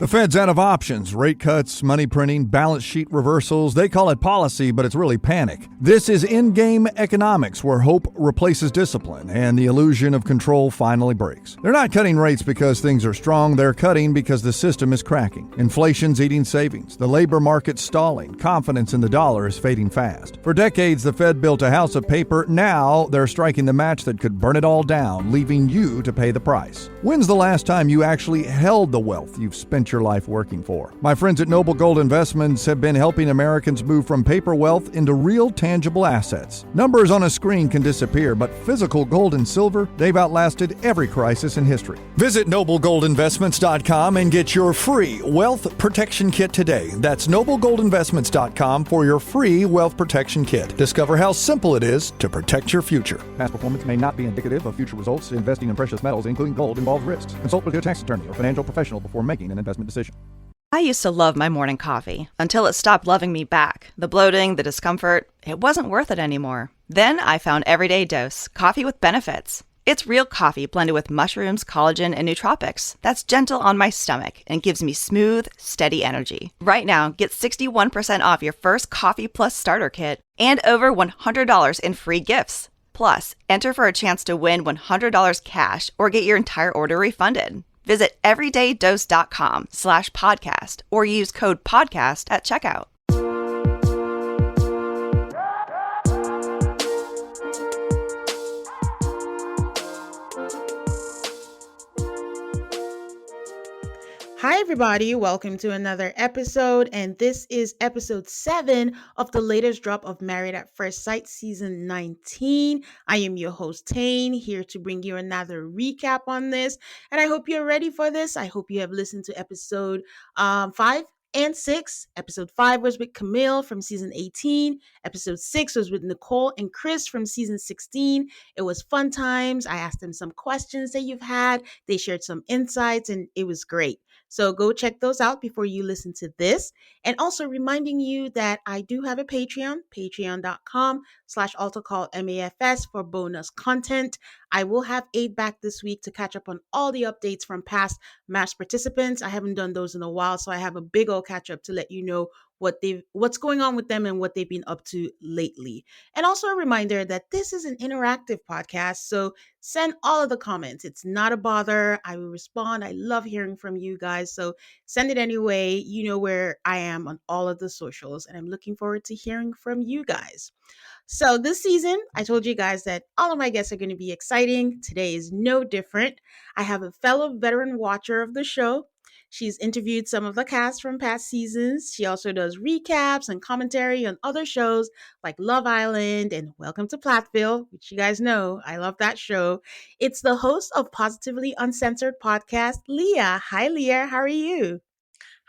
The Fed's out of options. Rate cuts, money printing, balance sheet reversals. They call it policy, but it's really panic. This is in-game economics where hope replaces discipline and the illusion of control finally breaks. They're not cutting rates because things are strong. They're cutting because the system is cracking. Inflation's eating savings. The labor market's stalling. Confidence in the dollar is fading fast. For decades, the Fed built a house of paper. Now they're striking the match that could burn it all down, leaving you to pay the price. When's the last time you actually held the wealth you've spent your life working for? My friends at Noble Gold Investments have been helping Americans move from paper wealth into real tangible assets. Numbers on a screen can disappear, but physical gold and silver, they've outlasted every crisis in history. Visit noblegoldinvestments.com and get your free wealth protection kit today. That's noblegoldinvestments.com for your free wealth protection kit. Discover how simple it is to protect your future. Past performance may not be indicative of future results. Investing in precious metals, including gold, involves risks. Consult with your tax attorney or financial professional before making an investment decision. I used to love my morning coffee until it stopped loving me back. The bloating, the discomfort, it wasn't worth it anymore. Then I found Everyday Dose, coffee with benefits. It's real coffee blended with mushrooms, collagen, and nootropics that's gentle on my stomach and gives me smooth, steady energy. Right now, get 61% off your first Coffee Plus starter kit and over $100 in free gifts. Plus, enter for a chance to win $100 cash or get your entire order refunded. Visit everydaydose.com/podcast or use code podcast at checkout. Hi, everybody. Welcome to another episode. And this is episode 7 of the latest drop of Married at First Sight season 19. I am your host, Tane, here to bring you another recap on this. And I hope you're ready for this. I hope you have listened to episode 5 and 6. Episode 5 was with Camille from season 18. Episode 6 was with Nicole and Chris from season 16. It was fun times. I asked them some questions that you've had. They shared some insights, and it was great. So go check those out before you listen to this. And also reminding you that I do have a Patreon, patreon.com/AltaCallMAFS for bonus content. I will have Aid back this week to catch up on all the updates from past MAFS participants. I haven't done those in a while, so I have a big old catch up to let you know what's going on with them and what they've been up to lately. And also a reminder that this is an interactive podcast, so send all of the comments. It's not a bother. I will respond. I love hearing from you guys, so send it anyway. You know where I am on all of the socials, and I'm looking forward to hearing from you guys. So this season, I told you guys that all of my guests are going to be exciting. Today is no different. I have a fellow veteran watcher of the show. She's interviewed some of the cast from past seasons. She also does recaps and commentary on other shows like Love Island and Welcome to Plathville, which you guys know, I love that show. It's the host of Positively Uncensored podcast, Leah. Hi, Leah. How are you?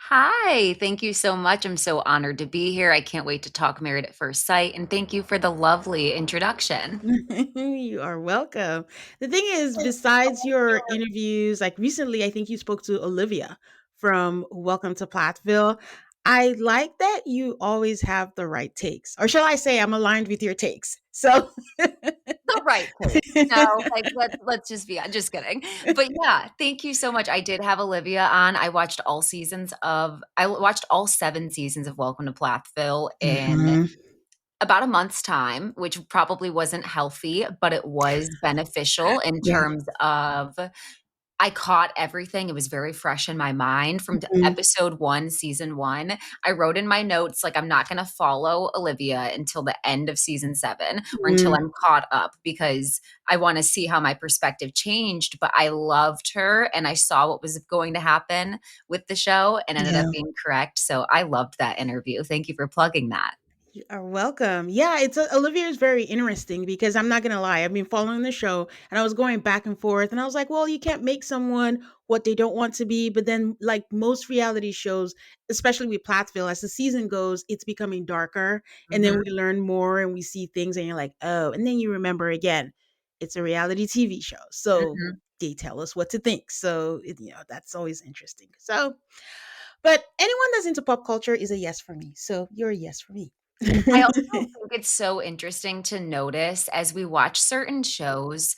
Hi, thank you so much. I'm so honored to be here. I can't wait to talk Married at First Sight, and thank you for the lovely introduction. You are welcome. The thing is, besides your interviews, like recently, I think you spoke to Olivia from Welcome to Plathville. I like that you always have the right takes, or shall I say, I'm aligned with your takes. So, The right take. No, like let's just be just kidding. But yeah, thank you so much. I did have Olivia on. I watched all 7 seasons of Welcome to Plathville in Mhm. about a month's time, which probably wasn't healthy, but it was beneficial in Yeah. terms of I caught everything. It was very fresh in my mind from Mhm. episode 1, season 1. I wrote in my notes, like, I'm not going to follow Olivia until the end of season 7 or until I'm caught up because I want to see how my perspective changed. But I loved her and I saw what was going to happen with the show and ended Yeah. up being correct. So I loved that interview. Thank you for plugging that. You are welcome. Yeah, Olivia is very interesting because I'm not gonna lie, I've been following the show and I was going back and forth, and I was like, well, you can't make someone what they don't want to be. But then, like most reality shows, especially with Plathville, as the season goes, it's becoming darker, and then Mhm. we learn more and we see things, and you're like, oh, and then you remember again, it's a reality TV show, so Mhm. they tell us what to think. So that's always interesting. So, but anyone that's into pop culture is a yes for me. So you're a yes for me. I also think it's so interesting to notice as we watch certain shows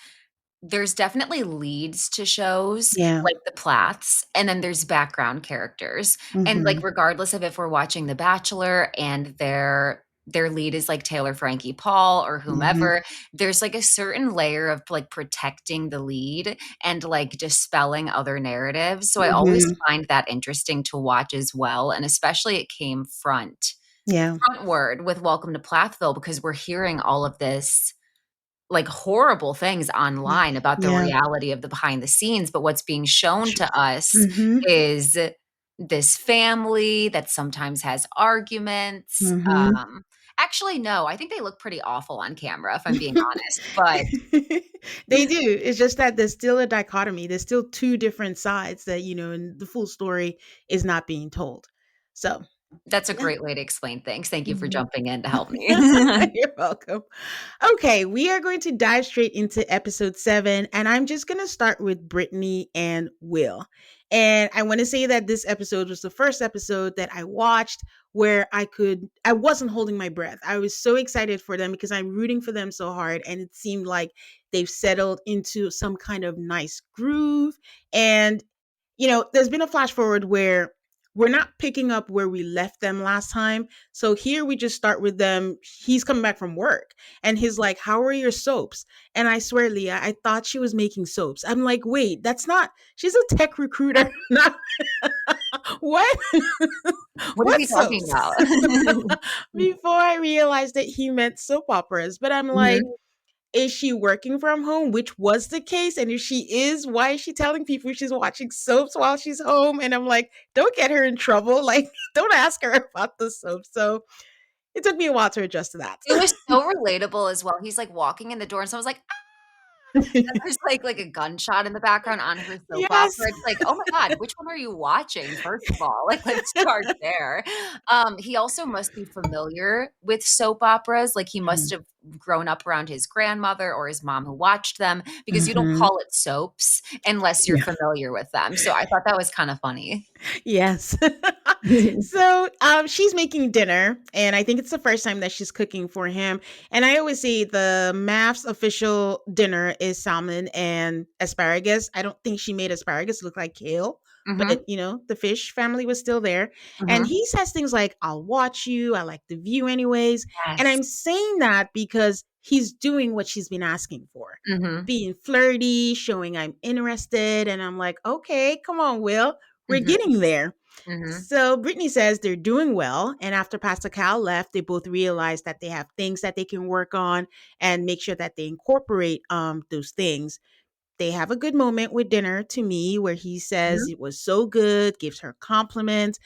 there's definitely leads to shows Yeah. like the Plaths, and then there's background characters. And like Mm-hmm. regardless of if we're watching The Bachelor and their lead is like Taylor Frankie Paul or Mm-hmm. whomever, there's like a certain layer of like protecting the lead and like dispelling other narratives. So I always Mm-hmm. find that interesting to watch as well. And especially it came Yeah. frontward with Welcome to Plathville because we're hearing all of this like horrible things online about the Yeah. reality of the behind the scenes, but what's being shown to us Mm-hmm. is this family that sometimes has arguments. Mm-hmm. Actually, no, I think they look pretty awful on camera, if I'm being honest. But They do. It's just that there's still a dichotomy. There's still two different sides that, and the full story is not being told. So, that's a yeah. great way to explain things. Thank you for Mhm. jumping in to help me. You're welcome. Okay, we are going to dive straight into episode 7, and I'm just going to start with Brittany and Will. And I want to say that this episode was the first episode that I watched where I wasn't holding my breath. I was so excited for them because I'm rooting for them so hard, and it seemed like they've settled into some kind of nice groove. And there's been a flash forward where we're not picking up where we left them last time. So here we just start with them. He's coming back from work and he's like, "How are your soaps?" And I swear, Leah, I thought she was making soaps. I'm like, wait, that's not, she's a tech recruiter. Not what? What are What we talking soaps? about? Before I realized that he meant soap operas. But I'm like, Mhm. is she working from home? Which was the case. And if she is, why is she telling people she's watching soaps while she's home? And I'm like, don't get her in trouble. Like, don't ask her about the soap. So it took me a while to adjust to that. It was so relatable as well. He's like walking in the door and someone's like, and there's like a gunshot in the background on her soap Yes. opera. It's like, "Oh my god, which one are you watching?" First of all, like, let's start there. He also must be familiar with soap operas, like, he must Mhm. have grown up around his grandmother or his mom who watched them, because you don't Mhm. call it soaps unless you're Yeah. familiar with them, so I thought that was kinda funny. Yes. So she's making dinner, and I think it's the first time that she's cooking for him. And I always say the MAFS official dinner is salmon and asparagus. I don't think she made asparagus look like kale, but Mhm, the fish family was still there. And mhm. he says things like, "I'll watch you. I like the view, anyways." And Yes. I'm saying that because he's doing what she's been asking for. Mhm, Being flirty, showing I'm interested. And I'm like, okay, come on, Will. We're mhm, getting there. mhm, So Brittany says they're doing well. And after Pastor Cal left, they both realized that they have things that they can work on and make sure that they incorporate those things. They have a good moment with dinner to me where he says mhm. it was so good, gives her compliments.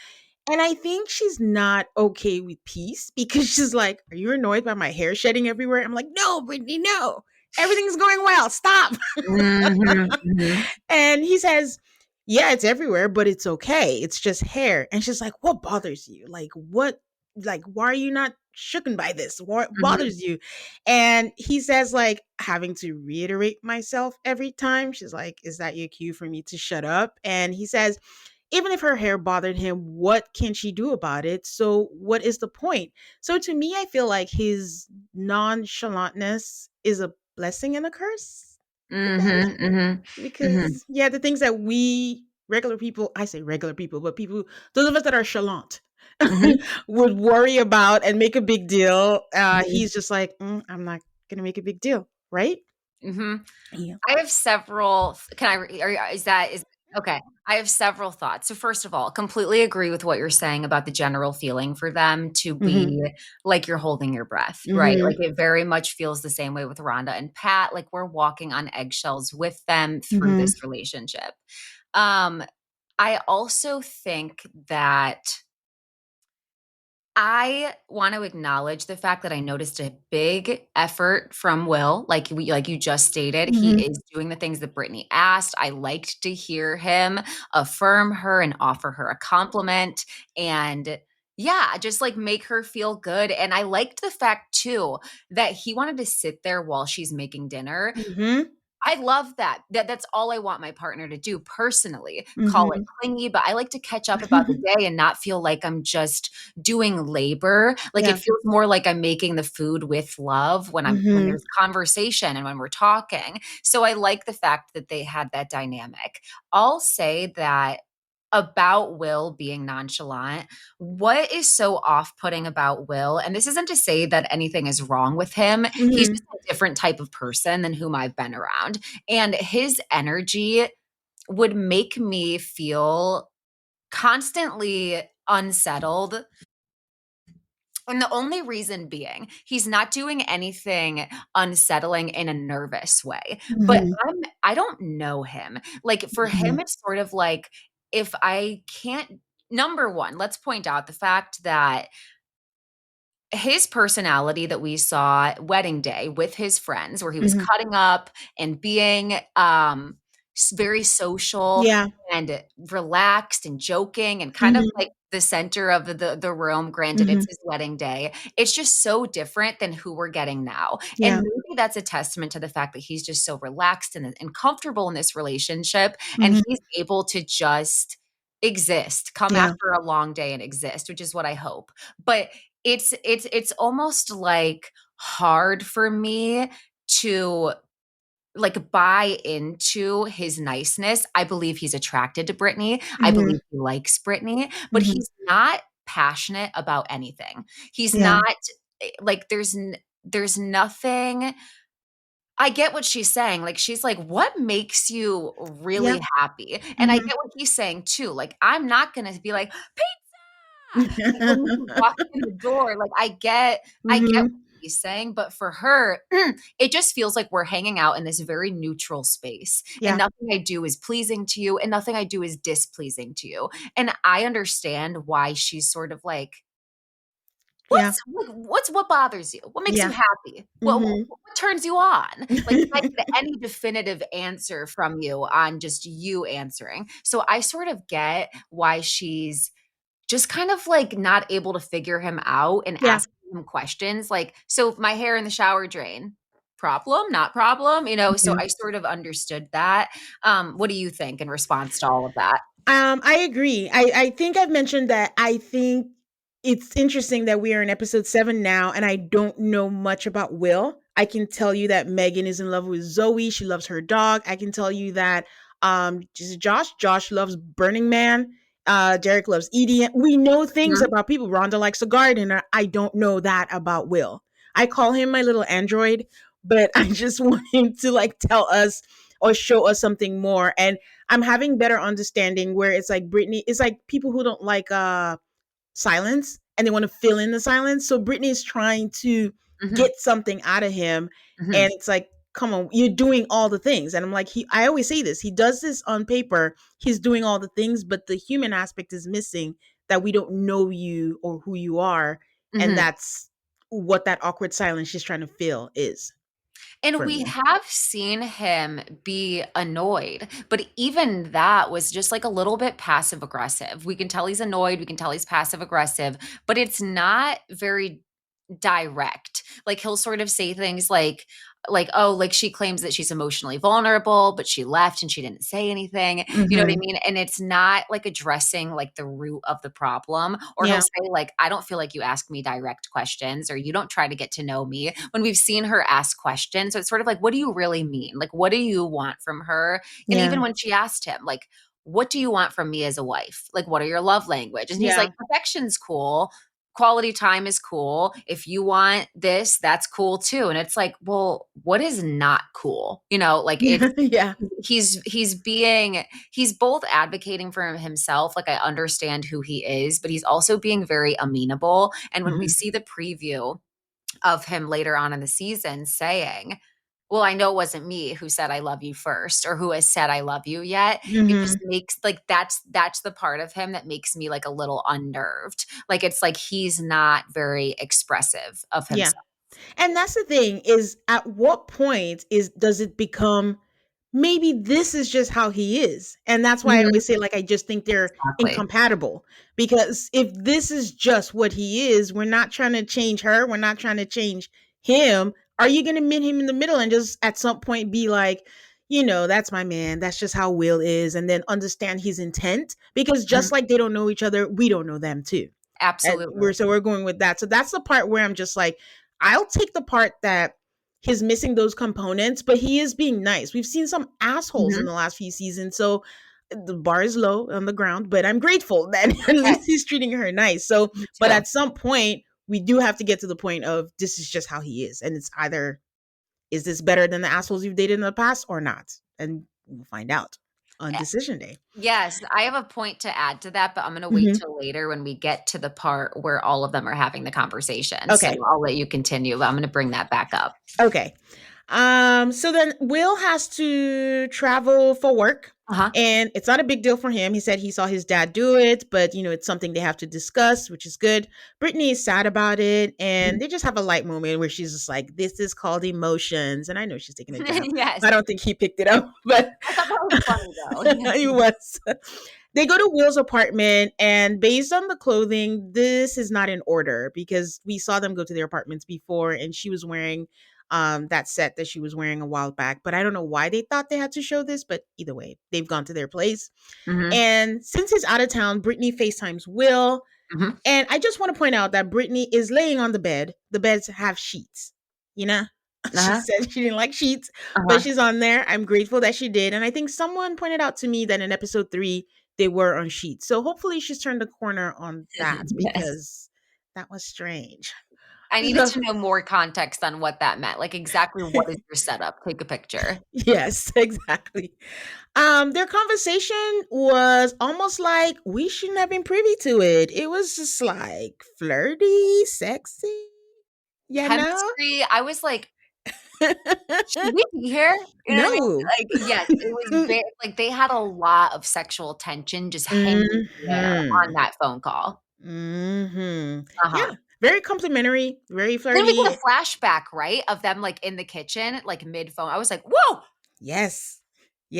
And I think she's not okay with peace because she's like, "Are you annoyed by my hair shedding everywhere?" I'm like, "No, Brittany, no. Everything's going well. Stop." Mhm, mhm, And he says, "Yeah, it's everywhere, but it's okay. It's just hair." And she's like, "What bothers you? Like, what? Like, why are you not shooken by this? What mhm, bothers you?" And he says, like, having to reiterate myself every time. She's like, "Is that your cue for me to shut up?" And he says, even if her hair bothered him, what can she do about it? So, what is the point? So, to me, I feel like his nonchalantness is a blessing and a curse, I mhm, guess. mhm, mhm, Because yeah, the things that we regular people, I say regular people, but people, those of us that are chalant, mhm, would worry about and make a big deal. mhm, He's just like, I'm not gonna make a big deal, right? mhm. Yeah. I have several can I re are you is that is okay. I have several thoughts. So first of all, completely agree with what you're saying about the general feeling for them to Mm-hmm. be like you're holding your breath, right? Like, Mm-hmm. it very much feels the same way with Rhonda and Pat, like, we're walking on eggshells with them through Mm-hmm. this relationship. Um, I also think that I want to acknowledge the fact that I noticed a big effort from Will, like you just stated. He Mm-hmm. is doing the things that Brittany asked. I liked to hear him affirm her and offer her a compliment and yeah, just like make her feel good. And I liked the fact too that he wanted to sit there while she's making dinner. Mm-hmm. I love that. That's all I want my partner to do personally. Call it Mm-hmm. clingy, but I like to catch up about the day and not feel like I'm just doing labor. Like it Yeah. feels more like I'm making the food with love when Mm-hmm. there's conversation and when we're talking. So I like the fact that they had that dynamic. I'll say that about Will being nonchalant, what is so off-putting about Will, and this isn't to say that anything is wrong with him, he's Mm-hmm. just a different type of person than whom I've been around. And his energy would make me feel constantly unsettled. And the only reason being, he's not doing anything unsettling in a nervous way. But Mm-hmm. I don't know him. Like for him, it's sort of like if I can't, number one, let's point out the fact that his personality that we saw wedding day with his friends where he was Mm-hmm. cutting up and being very social Yeah. and relaxed and joking and kind of Mm-hmm. like the center of the room, granted Mm-hmm. it's his wedding day. It's just so different than who we're getting now, and Yeah. maybe that's a testament to the fact that he's just so relaxed and comfortable in this relationship, and Mm-hmm. he's able to just exist, come Yeah. after a long day and exist, which is what I hope. But it's almost like hard for me to like buy into his niceness. I believe he's attracted to Brittany. I Mm-hmm. believe he likes Brittany, but Mm-hmm. he's not passionate about anything. He's Yeah. not like there's nothing. I get what she's saying. Like she's like, "What makes you Yeah. really happy?" And I Mm-hmm. get what he's saying too. Like I'm not going to be like, like when he walks in the door, like I get what Mm-hmm. he's saying, but for her, it just feels like we're hanging out in this very neutral space. And Yeah. nothing I do is pleasing to you, and nothing I do is displeasing to you. And I understand why she's sort of like, Yeah. what bothers you? What makes you Yeah. happy? Mm-hmm. What turns you on? Like if I get any definitive answer from you on just you answering. So I sort of get why she's just kind of like not able to figure him out and Yeah. asking him questions like, so my hair in the shower drain, problem, not problem, so Mhm. I sort of understood that. What do you think in response to all of that? I agree. I think I've mentioned that I think it's interesting that we are in episode 7 now and I don't know much about Will. I can tell you that Megan is in love with Zoe. She loves her dog. I can tell you that Josh loves Burning Man. Derek loves EDM. We know things Mhm. about people. Rhonda likes a garden. I don't know that about Will. I call him my little android, but I just want him to like tell us or show us something more. And I'm having better understanding where it's like Brittany, it's like people who don't like silence and they want to fill in the silence. So Brittany is trying to Mhm. get something out of him. Mhm. And it's like, come on, you're doing all the things. And I'm like, I always say this, he does this on paper, he's doing all the things, but the human aspect is missing, that we don't know you or who you are. And Mhm. that's what that awkward silence she's trying to fill is And for we me. have seen him be annoyed, but even that was just like a little bit passive aggressive. We can tell he's annoyed, we can tell he's passive aggressive, but it's not very direct. Like he'll sort of say things like oh, like she claims that she's emotionally vulnerable, but she left and she didn't say anything. You know what I Hmm. mean? And it's not like addressing like the root of the problem. Or he'll Yeah. say like, I don't feel like you ask me direct questions, or you don't try to get to know me, when we've seen her ask questions. So it's sort of like, what do you really mean? Like, what do you want from her? And Yeah. even when she asked him, like, what do you want from me as a wife? Like, what are your love languages? And he's Yeah. like, affection's cool, quality time is cool. If you want this, that's cool too. And it's like, well, what is not cool? Like it's Yeah. he's both advocating for himself. Like I understand who he is, but he's also being very amenable. And when we Mhm. see the preview of him later on in the season saying, well, I know it wasn't me who said I love you first or who has said I love you yet. It just Mhm. makes like that's the part of him that makes me like a little unnerved. Like it's like he's not very expressive of Yeah. himself. And that's the thing, is at what point does it become, maybe this is just how he is. And that's why I Mhm. always say, like, I just think they're Exactly. incompatible. Because if this is just what he is, we're not trying to change her, we're not trying to change him. Are you going to meet him in the middle and just at some point be like, that's my man. That's just how Will is. And then understand his intent because Mhm. just like they don't know each other, we don't know them too. And Absolutely. we're going with that. So that's the part where I'm just like, I'll take the part that he's missing those components, but he is being nice. We've seen some assholes in Mhm. the last few seasons. So the bar is low on the ground, but I'm grateful that at Yes, least he's treating her nice. So, me but too. at some point, we do have to get to the point of this is just how he is. And it's either is this better than the assholes you've dated in the past or not? And we'll find out on Eh, decision day. Yes, I have a point to add to that, but I'm gonna wait Mhm. till later when we get to the part where all of them are having the conversation. So Okay. I'll let you continue, but I'm gonna bring that back up. Okay. So then Will has to travel for work. Uh-huh. And it's not a big deal for him. He said he saw his dad do it, but it's something they have to discuss, which is good. Brittany is sad about it, Mhm. and they just have a light moment where she's just like, "This is called emotions." And I know she's taking a jab. Yes. I don't think he picked it up, but I thought that was funny though. he was. They go to Will's apartment, and based on the clothing, this is not in order because we saw them go to their apartments before, and she was wearing that set that she was wearing a while back. But I don't know why they thought they had to show this, but either way, they've gone to their place. Mhm. And since he's out of town, Brittany FaceTimes Will. Mhm. And I just want to point out that Brittany is laying on the bed. The beds have sheets, you know? She Uh-huh. said she didn't like sheets, but Uh-huh. she's on there. I'm grateful that she did. And I think someone pointed out to me that in episode 3, they were on sheets. So hopefully she's turned the corner on that Yes. because that was strange. I needed So, to know more context on what that meant. Like exactly what is your setup? Take a picture. yes, exactly. Their conversation was almost like we shouldn't have been privy to it. It was just like flirty, sexy, you know? Chemistry, I was like, "Should we be here?" You know what I mean? No. Like, yes, it was very like, they had a lot of sexual tension just hanging in the air on Mhm. that phone call. Mhm. Uh-huh. Yeah, very complimentary, very Then we get flirty. a flashback, right, of them, like, in the kitchen, like, mid-phone. I was like, "Whoa, Yes.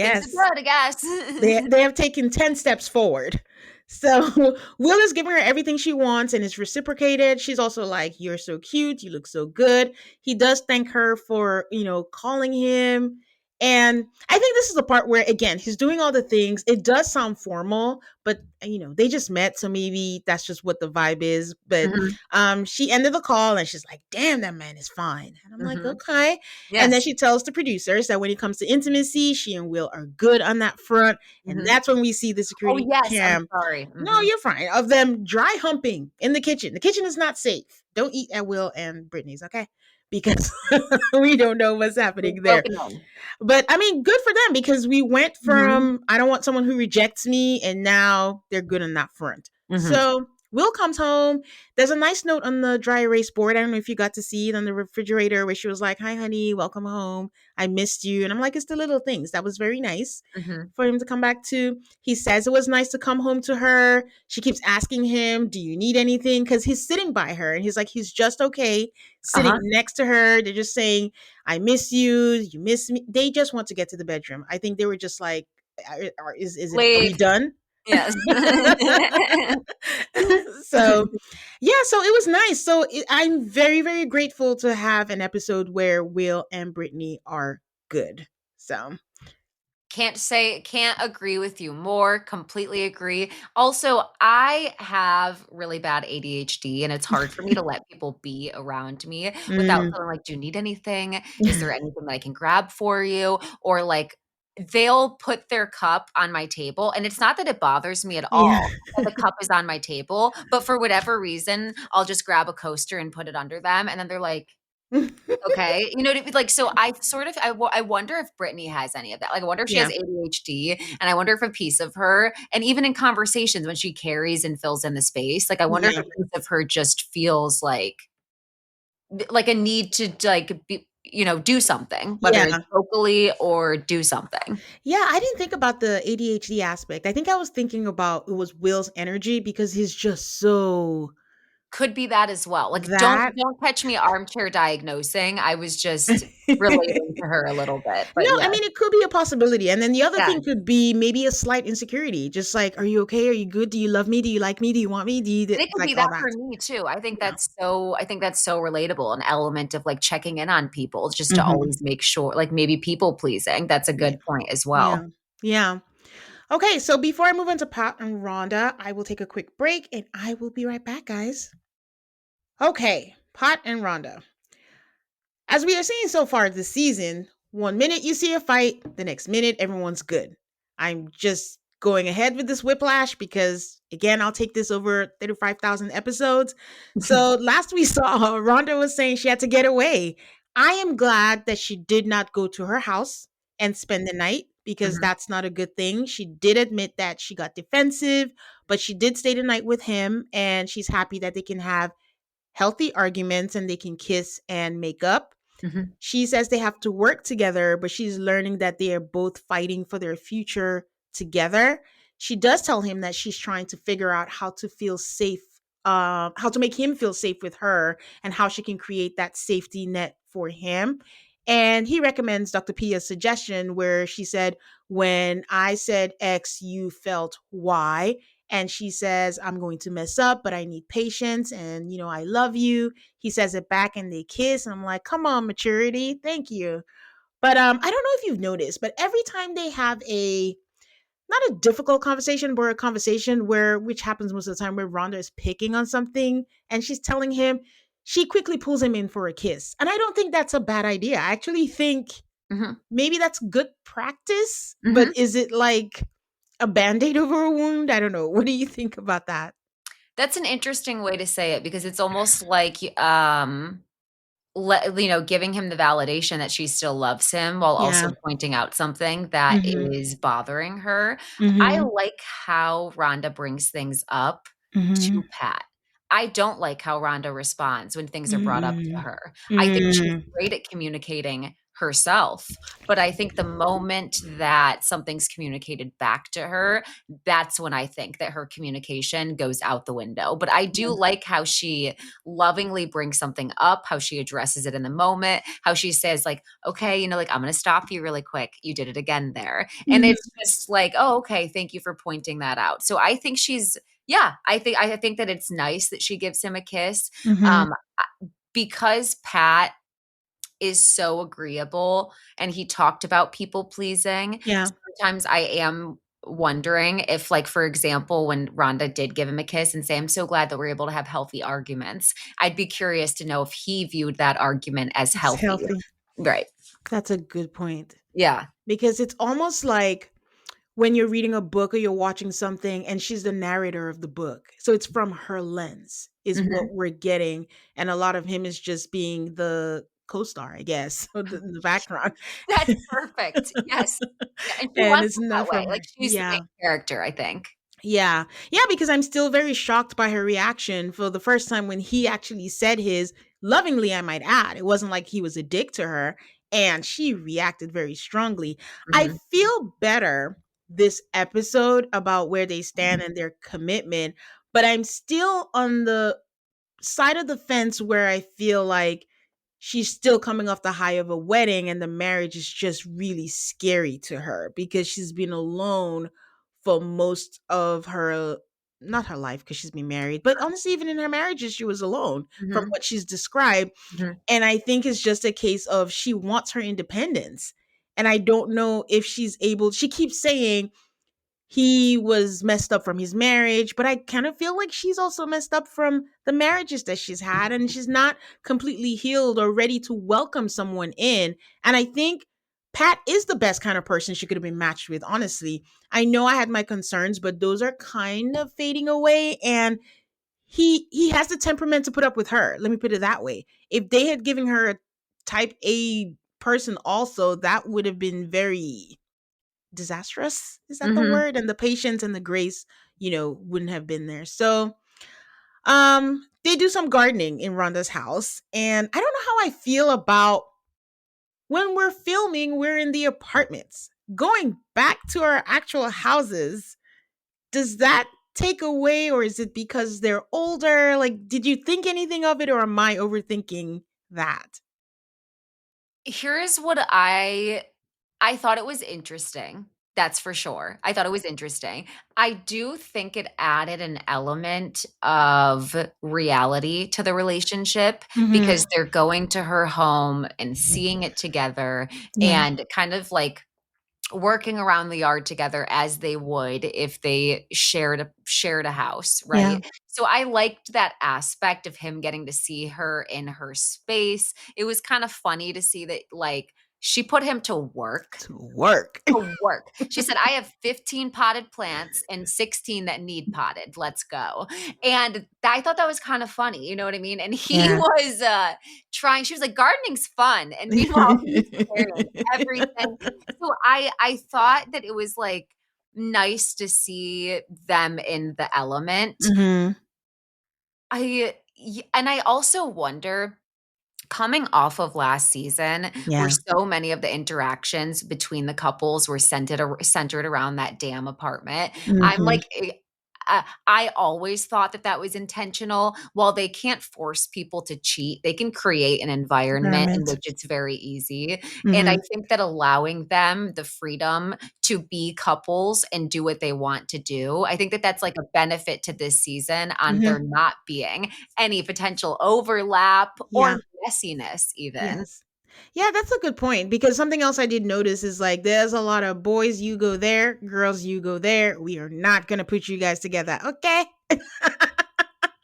things are Yes. good, I guess." They have taken 10 steps forward. So Will is giving her everything she wants and it's reciprocated. She's also like, "You're so cute, you look so good." He does thank her for, calling him. And I think this is the part where again, he's doing all the things. It does sound formal, but they just met, so maybe that's just what the vibe is. But Mhm, she ended the call and she's like, "Damn, that man is fine." And I'm like, mhm. "Okay." And then Yes. she tells the producers that when it comes to intimacy, she and Will are good on that front. And Mhm. that's when we see the Oh, security yes, I'm cam. sorry. No, Mhm. you're fine. Of them dry humping in the kitchen. The kitchen is not safe. Don't eat at Will and Brittany's, okay? Because we don't know what's We've happening there. broken in. But I mean, good for them because we went Mhm, from I don't want someone who rejects me, and now they're good on that front. mhm. So Will comes home. There's a nice note on the dry erase board. I don't know if you got to see it on the refrigerator where she was like, "Hi, honey, welcome home. I missed you." And I'm like, it's the little things. That was very nice Mhm. for him to come back to. He says it was nice to come home to her. She keeps asking him, "Do you need anything?" Because he's sitting by her and he's like, he's just okay sitting Uh-huh. next to her. They're just saying, "I miss you. You miss me." They just want to get to the bedroom. I think they were just like, are we Leave. done? Yes. So, yeah, so it was nice. So I'm very, very grateful to have an episode where Will and Brittany are good. So, Can't agree with you more, completely agree. Also, I have really bad ADHD, and it's hard for me to let people be around me without mm, feeling like, "Do you need anything? Is there anything that I can grab for you?" Or, like, they'll put their cup on my table, and it's not that it bothers me at yeah. all that the cup is on my table, but for whatever reason, I'll just grab a coaster and put it under them, and then they're like, okay, you know what I mean? Like, so I sort of I wonder if Brittany has any of that. Like, I wonder if she has Yeah. ADHD, and I wonder if a piece of her and even in conversations when she carries and fills in the space, like, I wonder if Yeah. a piece of her just feels like a need to, like, be do something, whether Yeah. it's vocally or do something. Yeah, I didn't think about the ADHD aspect. I think I was thinking about it was Will's energy because he's just so Could be that as well. Like, don't that. don't catch me armchair diagnosing. I was just relating to her a little bit. But No, I yeah, mean, it could be a possibility. And then the other yeah. thing could be maybe a slight insecurity. Just like, are you okay? Are you good? Do you love me? Do you like me? Do you want me? Do you And it could like be all that that? for me too. Yeah. I think that's so relatable, an element of like checking in on people just to Hmm. always make sure, like maybe people pleasing. That's a Yeah. good point as Yeah. well. Yeah. Okay. So before I move on to Pat and Rhonda, I will take a quick break and I will be right back, guys. Okay. Pat and Rhonda. As we are seeing so far this season, one minute you see a fight, the next minute everyone's good. I'm just going ahead with this whiplash because, again, I'll take this over 35,000 episodes. So last we saw, Rhonda was saying she had to get away. I am glad that she did not go to her house and spend the night because Mhm, that's not a good thing. She did admit that she got defensive, but she did stay the night with him and she's happy that they can have healthy arguments and they can kiss and make up. mhm, She says they have to work together, but she's learning that they are both fighting for their future together. She does tell him that she's trying to figure out how to feel safe, how to make him feel safe with her, and how she can create that safety net for him. And he recommends Dr. Pia's suggestion where she said, when I said X, you felt Y. And she says, I'm going to mess up, but I need patience. And, I love you. He says it back and they kiss. And I'm like, come on, maturity. Thank you. But I don't know if you've noticed, but every time they have a not a difficult conversation, but a conversation where which happens most of the time where Rhonda is picking on something and she's telling him, she quickly pulls him in for a kiss. And I don't think that's a bad idea. I actually think mhm, maybe that's good practice, but mhm. is it like a band-aid over a wound? I don't know. What do you think about that? That's an interesting way to say it because it's almost like giving him the validation that she still loves him while Yeah. also pointing out something that Mhm. is bothering her. I Mhm. like how Rhonda brings things up to Mhm. Pat. I don't like how Rhonda responds when things are brought up to Mm. her. I think she's Mm. great at communicating herself, but I think the moment that something's communicated back to her, that's when I think that her communication goes out the window. But I do Yeah. like how she lovingly brings something up, how she addresses it in the moment, how she says, like, okay, like, I'm going to stop you really quick. You did it again there. And Mhm. it's just like, oh, okay, thank you for pointing that out. So I think yeah, I think that it's nice that she gives him a kiss. Mhm. Um, because Pat is so agreeable and he talked about people pleasing. Yeah. Sometimes I am wondering if, like, for example, when Rhonda did give him a kiss and say, I'm so glad that we're able to have healthy arguments, I'd be curious to know if he viewed that argument as It's healthy. healthy. Right. That's a good point. Yeah. Because it's almost like when you're reading a book or you're watching something and she's the narrator of the book. So it's from her lens, is Mhm. what we're getting. And a lot of him is just being the co star, I guess, or the background. That's perfect. Yes. Yeah, and she And wants it's it not that way. from Like, her. she's the main Yeah. character, I think. Yeah. Yeah, because I'm still very shocked by her reaction for the first time when he actually said his lovingly, I might add. It wasn't like he was a dick to her. And she reacted very strongly. I Mhm. feel better this episode about where they stand and their commitment, but I'm still on the side of the fence where I feel like she's still coming off the high of a wedding and the marriage is just really scary to her because she's been alone for most of her not her life because she's been married, but honestly even in her marriages she was alone from Mhm. what she's described. Mhm. And I think it's just a case of she wants her independence. And I don't know if she's able, she keeps saying he was messed up from his marriage, but I kind of feel like she's also messed up from the marriages that she's had, and she's not completely healed or ready to welcome someone in. And I think Pat is the best kind of person she could have been matched with, honestly. I know I had my concerns, but those are kind of fading away. And he has the temperament to put up with her. Let me put it that way. If they had given her a type A person also, that would have been very disastrous. Is that the Mhm. word? And the patience and the grace, wouldn't have been there. So they do some gardening in Rhonda's house. And I don't know how I feel about when we're filming, we're in the apartments. Going back to our actual houses, does that take away or is it because they're older? Like, did you think anything of it or am I overthinking that? Here's what I thought it was interesting. That's for sure. I thought it was interesting. I do think it added an element of reality to the relationship Mm-hmm. because they're going to her home and seeing it together Yeah. and kind of like working around the yard together as they would if they shared a house, Yeah. right? So I liked that aspect of him getting to see her in her space. It was kind of funny to see that like she put him to work. To work. To work. She said, I have 15 potted plants and 16 that need potted. Let's go. And I thought that was kind of funny. You know what I mean? And he Yeah. was trying, she was like, gardening's fun. And meanwhile, he's carrying everything. So I thought that it was like nice to see them in the element. Mm-hmm. And I also wonder, coming off of last season, where Yeah. so many of the interactions between the couples were centered around that damn apartment, I'm Mm-hmm. like, I always thought that that was intentional. While they can't force people to cheat, they can create an environment in Environment. which it's very easy. And I Mm-hmm. think that allowing them the freedom to be couples and do what they want to do, I think that that's like a benefit to this season on there Mm-hmm. not being any potential overlap or Yeah. messiness even. Yes. Yeah, that's a good point because something else I did notice is like there's a lot of boys, you go there, girls, you go there. We are not going to put you guys together. Okay.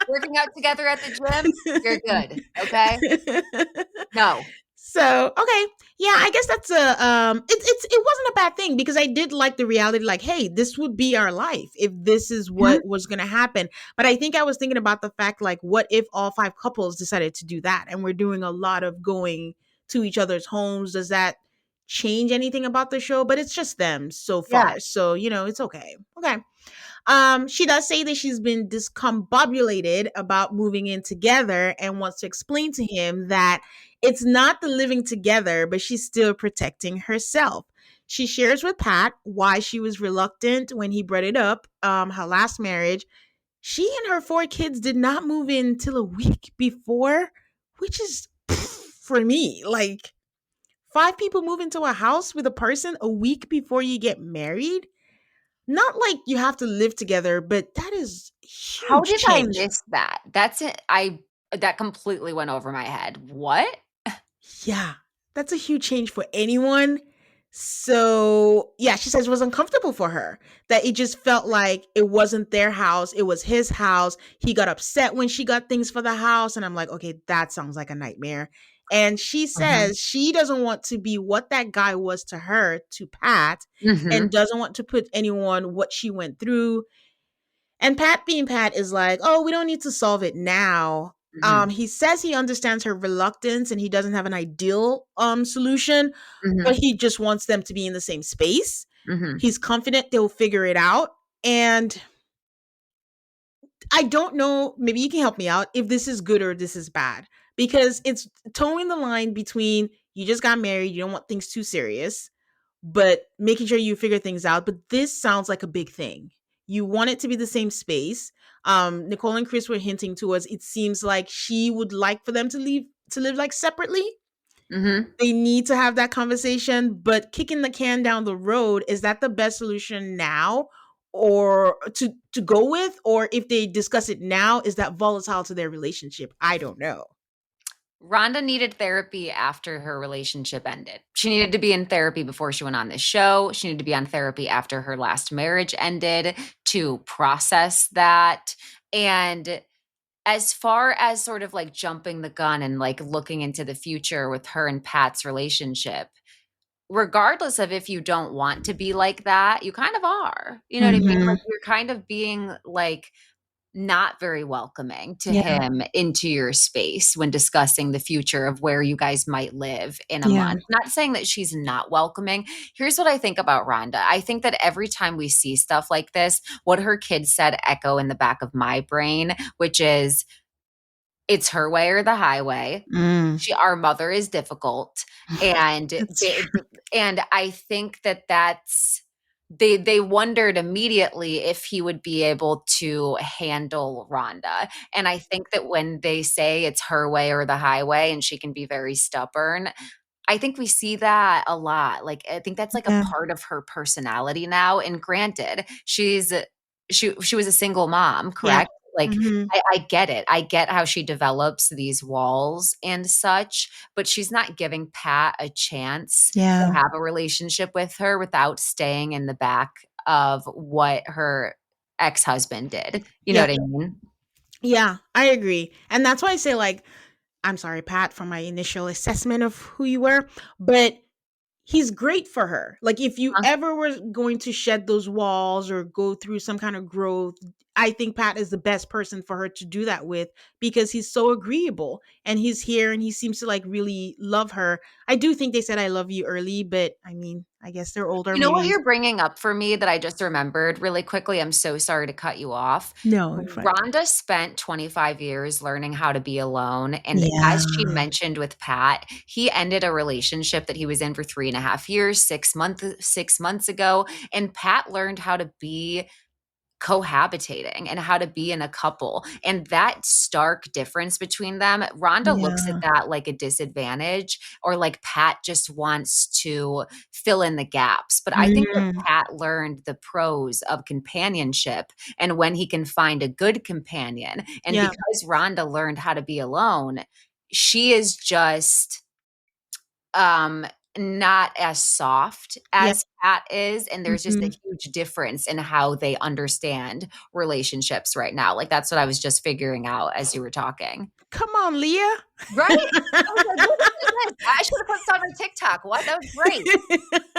Working out together at the gym, you're good, okay? No. So, okay. Yeah, I guess that's a it wasn't a bad thing because I did like the reality like, hey, this would be our life if this is Mhm, what was going to happen. But I think I was thinking about the fact like what if all five couples decided to do that and we're doing a lot of going to each other's homes? Does that change anything about the show? But it's just them so yeah, far. So, it's okay. Okay. She does say that she's been discombobulated about moving in together and wants to explain to him that it's not the living together, but she's still protecting herself. She shares with Pat why she was reluctant when he brought it up, her last marriage. She and her four kids did not move in till a week before, which is for me like five people move into a house with a person a week before you get married. Not like you have to live together, but that is how huge did I change. miss that? That's it. I That completely went over my head. What? Yeah, that's a huge change for anyone. So, yeah, she says it was uncomfortable for her, that it just felt like it wasn't their house, it was his house. He got upset when she got things for the house. And I'm like, okay, that sounds like a nightmare. And she Mhm, says she doesn't want to be what that guy was to her, to Pat, and mhm, doesn't want to put anyone what she went through. And Pat being Pat is like, oh, we don't need to solve it now. mhm, He says he understands her reluctance and he doesn't have an ideal solution, but mhm, he just wants them to be in the same space. mhm. He's confident they'll figure it out. And I don't know, maybe you can help me out if this is good or this is bad. Because it's towing the line between you just got married, you don't want things too serious, but making sure you figure things out. But this sounds like a big thing. You want it to be the same space. Nicole and Chris were hinting to us. It seems like she would like for them to live like separately. Mhm. They need to have that conversation, but kicking the can down the road, is that the best solution now or to go with? Or if they discuss it now, is that volatile to their relationship? I don't know. Rhonda needed therapy after her relationship ended. She needed to be in therapy before she went on this show. She needed to be on therapy after her last marriage ended to process that. And as far as sort of like jumping the gun and like looking into the future with her and Pat's relationship, regardless of if you don't want to be like that, you kind of are. You know what I mean? Mhm. Like you're kind of being like not very welcoming to Yeah. him into your space when discussing the future of where you guys might live in a Yeah. month. Not saying that she's not welcoming. Here's what I think about Rhonda. I think that every time we see stuff like this, what her kids said echo in the back of my brain, which is it's her way or the highway. Mm. Our mother is difficult, and That's true. I think that that's they wondered immediately if he would be able to handle Rhonda. And I think that when they say it's her way or the highway and she can be very stubborn, I think we see that a lot. Like, I think that's like a Yeah. part of her personality now. And granted, she was a single mom, Yeah. correct? Like, Hmm. I get it. I get how she develops these walls and such, but she's not giving Pat a chance to Yeah. have a relationship with her without staying in the back of what her ex-husband did. You know Yeah. what I mean? Yeah. I agree. And that's why I say, like, I'm sorry, Pat, for my initial assessment of who you were, but he's great for her. Like, if you Huh? ever were going to shed those walls or go through some kind of growth, I think Pat is the best person for her to do that with, because he's so agreeable and he's here and he seems to like really love her. I do think they said I love you early, but I mean, I guess they're older. You know what Maybe. you're bringing up for me that I just remembered really quickly? I'm so sorry to cut you off. No, you're fine. Rhonda spent 25 years learning how to be alone. And Yeah. as she mentioned with Pat, he ended a relationship that he was in for 3.5 years, 6 months ago. And Pat learned how to be cohabitating and how to be in a couple. And that stark difference between them, Rhonda looks at Yeah. that like a disadvantage, or like Pat just wants to fill in the gaps. But I think that Mm, Pat learned the pros of companionship and when he can find a good companion. And yeah. because Rhonda learned how to be alone, she is just um not as soft Yeah. as Pat is, and there's just a Mhm. huge difference in how they understand relationships right now. Like, that's what I was just figuring out as you were talking. Come on, Leah. Right? I was like, listen to this. I should have put this on my TikTok. What? That was great.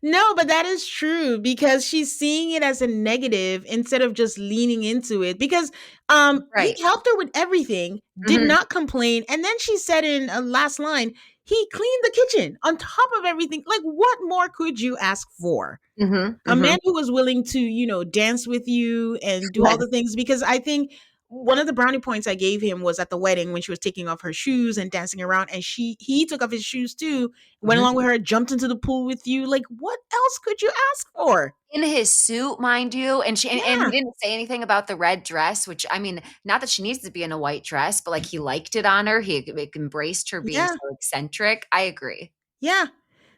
No, but that is true because she's seeing it as a negative instead of just leaning into it. Because he Right. helped her with everything, did Mhm. not complain, and then she said in a last line, he cleaned the kitchen on top of everything. Like, what more could you ask for? Mhm. A man Mhm. who was willing to, dance with you and do all Yes. the things. Because I think one of the brownie points I gave him was at the wedding when she was taking off her shoes and dancing around, and he took off his shoes too, went Mhm. along with her, jumped into the pool with you. Like, what else could you ask for? In his suit, mind you, and he Yeah, didn't say anything about the red dress, which, I mean, not that she needs to be in a white dress, but like he liked it on her. He like, embraced her being yeah, so eccentric. I agree. yeah.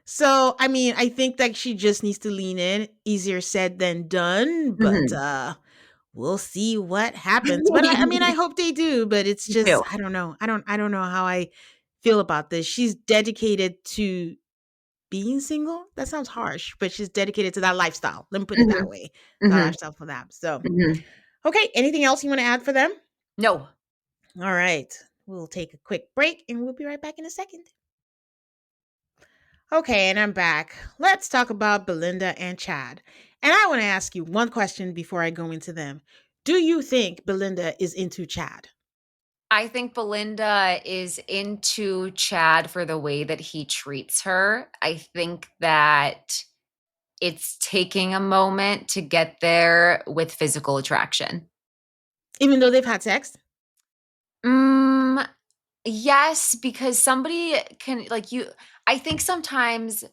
So I mean, I think that she just needs to lean in. Easier said than done, but Mhm. we'll see what happens. But I mean, I hope they do. But it's Me just, too. I don't know. I don't know how I feel about this. She's dedicated to being single. That sounds harsh, but she's dedicated to that lifestyle. Let me put it that Mhm. way. That Mhm. lifestyle for them. So, Mhm. okay. Anything else you want to add for them? No. All right. We'll take a quick break and we'll be right back in a second. Okay, and I'm back. Let's talk about Belinda and Chad. And I want to ask you one question before I go into them. Do you think Belinda is into Chad? I think Belinda is into Chad for the way that he treats her. I think that it's taking a moment to get there with physical attraction. Even though they've had sex? Mm, yes, because somebody can like you. I think sometimes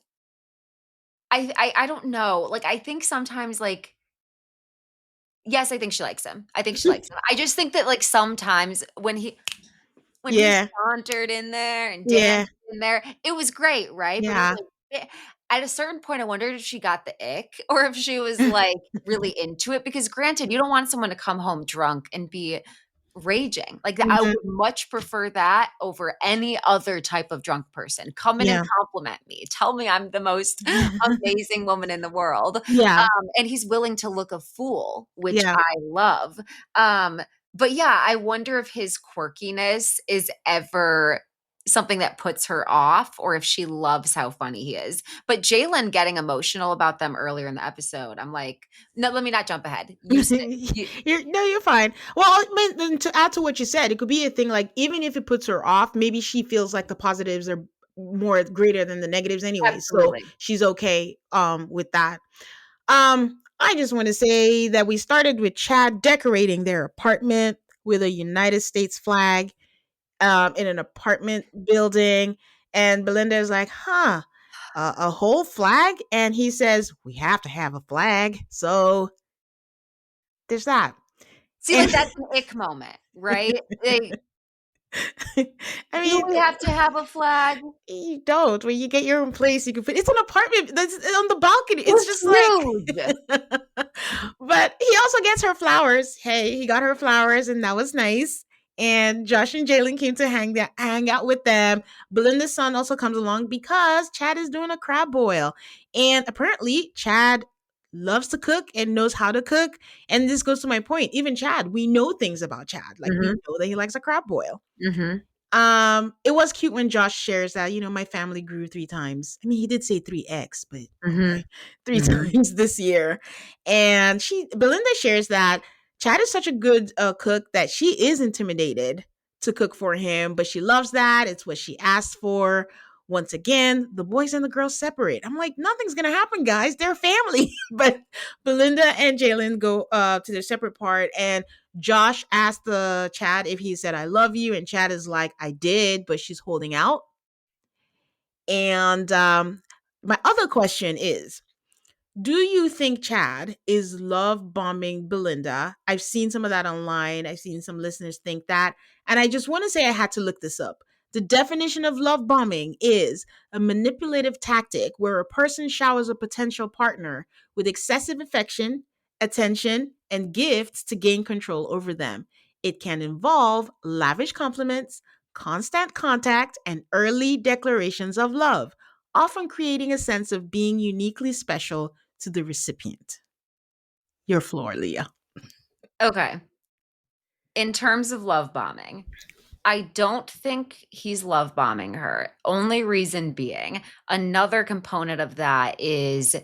I don't know. Like, I think sometimes like yes, I think she likes him. I think she likes him. I just think that like sometimes when he Yeah. sauntered in there and Yeah. danced in there, it was great, right? But it was Yeah. like at a certain point, I wondered if she got the ick or if she was like really into it. Because granted, you don't want someone to come home drunk and be raging. Like, I Mhm. would much prefer that over any other type of drunk person. Come in and Yeah. compliment me. Tell me I'm the most amazing woman in the world. Yeah. And he's willing to look a fool, which Yeah. I love. Um, but yeah, I wonder if his quirkiness is ever something that puts her off or if she loves how funny he is. But Jalen getting emotional about them earlier in the episode, I'm like, no, let me not jump ahead. You say, you, You're fine. Well, I mean, then to add to what you said, it could be a thing like even if it puts her off, maybe she feels like the positives are more greater than the negatives anyway. So absolutely. she's okay with that. I just want to say that we started with Chad decorating their apartment with a United States flag in an apartment building. And Belinda is like, huh, a whole flag? And he says, we have to have a flag. So there's that. See, And like, that's an ick moment, right? Like, I Do mean, we have to have a flag? you don't. When you get your own place, you can put it's an apartment that's on the balcony. It's It's just huge. like but he also gets her flowers. Hey, he got her flowers and that was nice. And Josh and Jalen came to hang out with them. Belinda's son also comes along because Chad is doing a crab boil. And apparently Chad loves to cook and knows how to cook. And this goes to my point. Even Chad, we know things about Chad. Like we Mm-hmm. know that he likes a crab boil. Mm-hmm. It was cute when Josh shares that, my family grew 3 times. I mean, he did say 3x, but Mm-hmm. okay, 3 Mm-hmm. times this year. And Belinda shares that Chad is such a good cook that she is intimidated to cook for him, but she loves that. It's what she asked for. Once again, the boys and the girls separate. I'm like, nothing's gonna happen, guys. They're family. But Belinda and Jalen go to their separate part, and Josh asked Chad if he said I love you, and Chad is like, I did, but she's holding out. And my other question is, do you think Chad is love bombing Belinda? I've seen some of that online. I've seen some listeners think that. And I just want to say I had to look this up. The definition of love bombing is a manipulative tactic where a person showers a potential partner with excessive affection, attention, and gifts to gain control over them. It can involve lavish compliments, constant contact, and early declarations of love, often creating a sense of being uniquely special to the recipient. Your floor, Leah. Okay. In terms of love bombing, I don't think he's love bombing her. Only reason being, another component of that is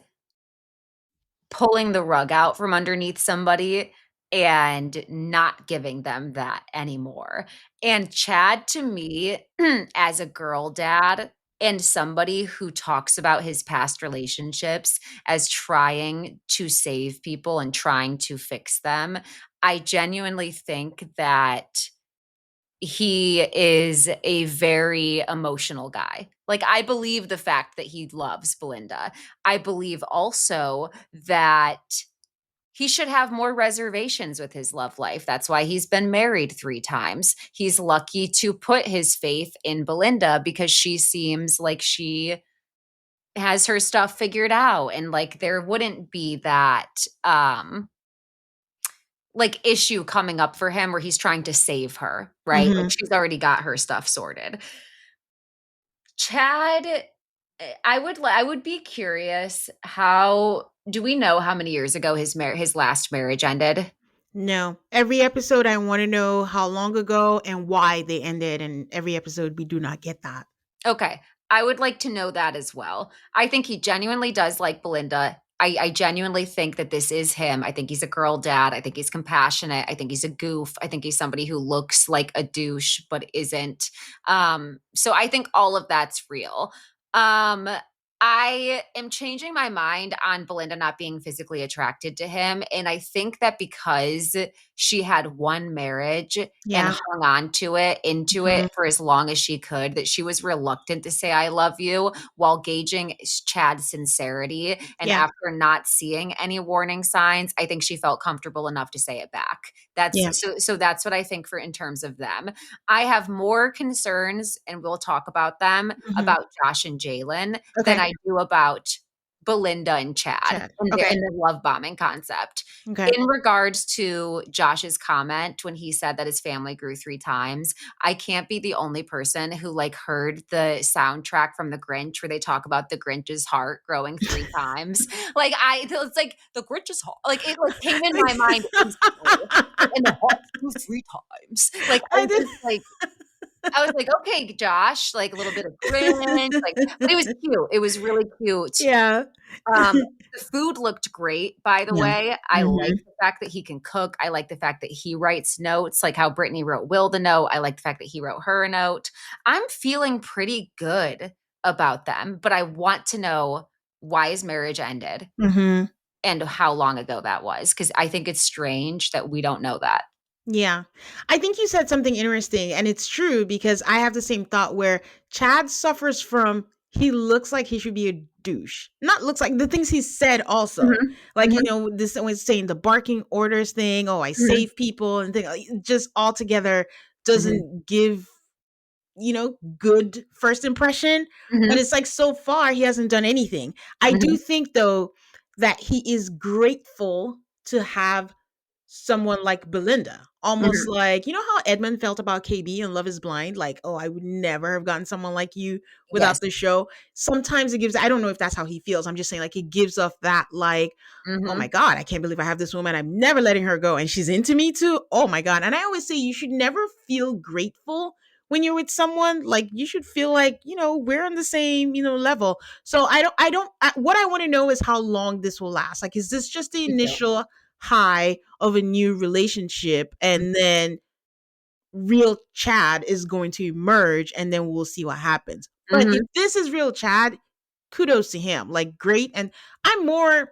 pulling the rug out from underneath somebody and not giving them that anymore. And Chad, to me, as a girl dad and somebody who talks about his past relationships as trying to save people and trying to fix them, I genuinely think that he is a very emotional guy. Like, I believe the fact that he loves Belinda. I believe also that he should have more reservations with his love life. That's why he's been married 3 times. He's lucky to put his faith in Belinda because she seems like she has her stuff figured out, and like there wouldn't be that like issue coming up for him where he's trying to save her, right? Like Mm-hmm. she's already got her stuff sorted. Chad, I would be curious, how do we know how many years ago his last marriage ended? No. Every episode, I want to know how long ago and why they ended. And every episode, we do not get that. Okay. I would like to know that as well. I think he genuinely does like Belinda. I genuinely think that this is him. I think he's a girl dad. I think he's compassionate. I think he's a goof. I think he's somebody who looks like a douche but isn't. So I think all of that's real. Um, I am changing my mind on Belinda not being physically attracted to him. And I think that because she had one marriage and Yeah. hung on to it, into Mhm. it for as long as she could, that she was reluctant to say, I love you, while gauging Chad's sincerity. And Yeah. after not seeing any warning signs, I think she felt comfortable enough to say it back. That's Yeah. so that's what I think for in terms of them. I have more concerns, and we'll talk about them, Mhm. about Josh and Jalen than Okay. I do about Belinda and Chad Chad. and Okay. the love bombing concept. Okay. In regards to Josh's comment when he said that his family grew 3 times, I can't be the only person who like heard the soundtrack from The Grinch where they talk about the Grinch's heart growing 3 times. Like it's like the Grinch's heart, like it like came in my mind instantly. And the heart grew 3 times. Like I did. I was like, okay, Josh, like a little bit of Grinch, like, but it was cute. It was really cute. Yeah. The food looked great, by the Yeah. way. I like Mhm. the fact that he can cook. I like the fact that he writes notes, like how Brittany wrote Will the note. I like the fact that he wrote her a note. I'm feeling pretty good about them, but I want to know why his marriage ended Mhm. and how long ago that was, because I think it's strange that we don't know that. Yeah. I think you said something interesting, and it's true because I have the same thought where Chad suffers from he looks like he should be a douche. Not looks like the things he said also. Mhm. Like, Mhm. this was saying the barking orders thing, oh, I Mhm. save people and thing just altogether Mhm. doesn't give good first impression. But Mhm. it's like so far he hasn't done anything. I do Mhm. think though that he is grateful to have someone like Belinda. Almost Mhm. like, you know how Edmund felt about KB and Love is Blind? Like, oh, I would never have gotten someone like you Yes. without the show. Sometimes it gives, I don't know if that's how he feels. I'm just saying, like, it gives off that, like, oh my Mhm. God, I can't believe I have this woman. I'm never letting her go. And she's into me too. Oh my God. And I always say you should never feel grateful when you're with someone. Like, you should feel like, we're on the same, level. So what I want to know is how long this will last. Like, is this just the Me too. initial high of a new relationship and then real Chad is going to emerge and then we'll see what happens. But if Mhm. this is real Chad, kudos to him. Like great. And I'm more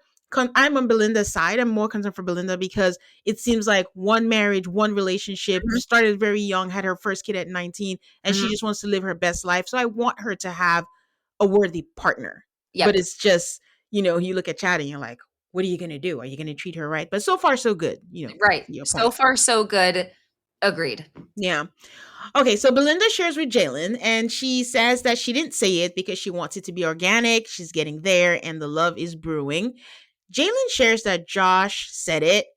I'm on Belinda's side. I'm more concerned for Belinda because it seems like one marriage, one relationship, Mhm. started very young, had her first kid at 19, and she Mhm. just wants to live her best life. So I want her to have a worthy partner. But Yep. it's just, you look at Chad and you're like, what are you going to do? Are you going to treat her right? But so far, so good, Right. to your So point. far, so good. Agreed. Yeah. Okay, so Belinda shares with Jalen, and she says that she didn't say it because she wants it to be organic. She's getting there, and the love is brewing. Jalen shares that Josh said it,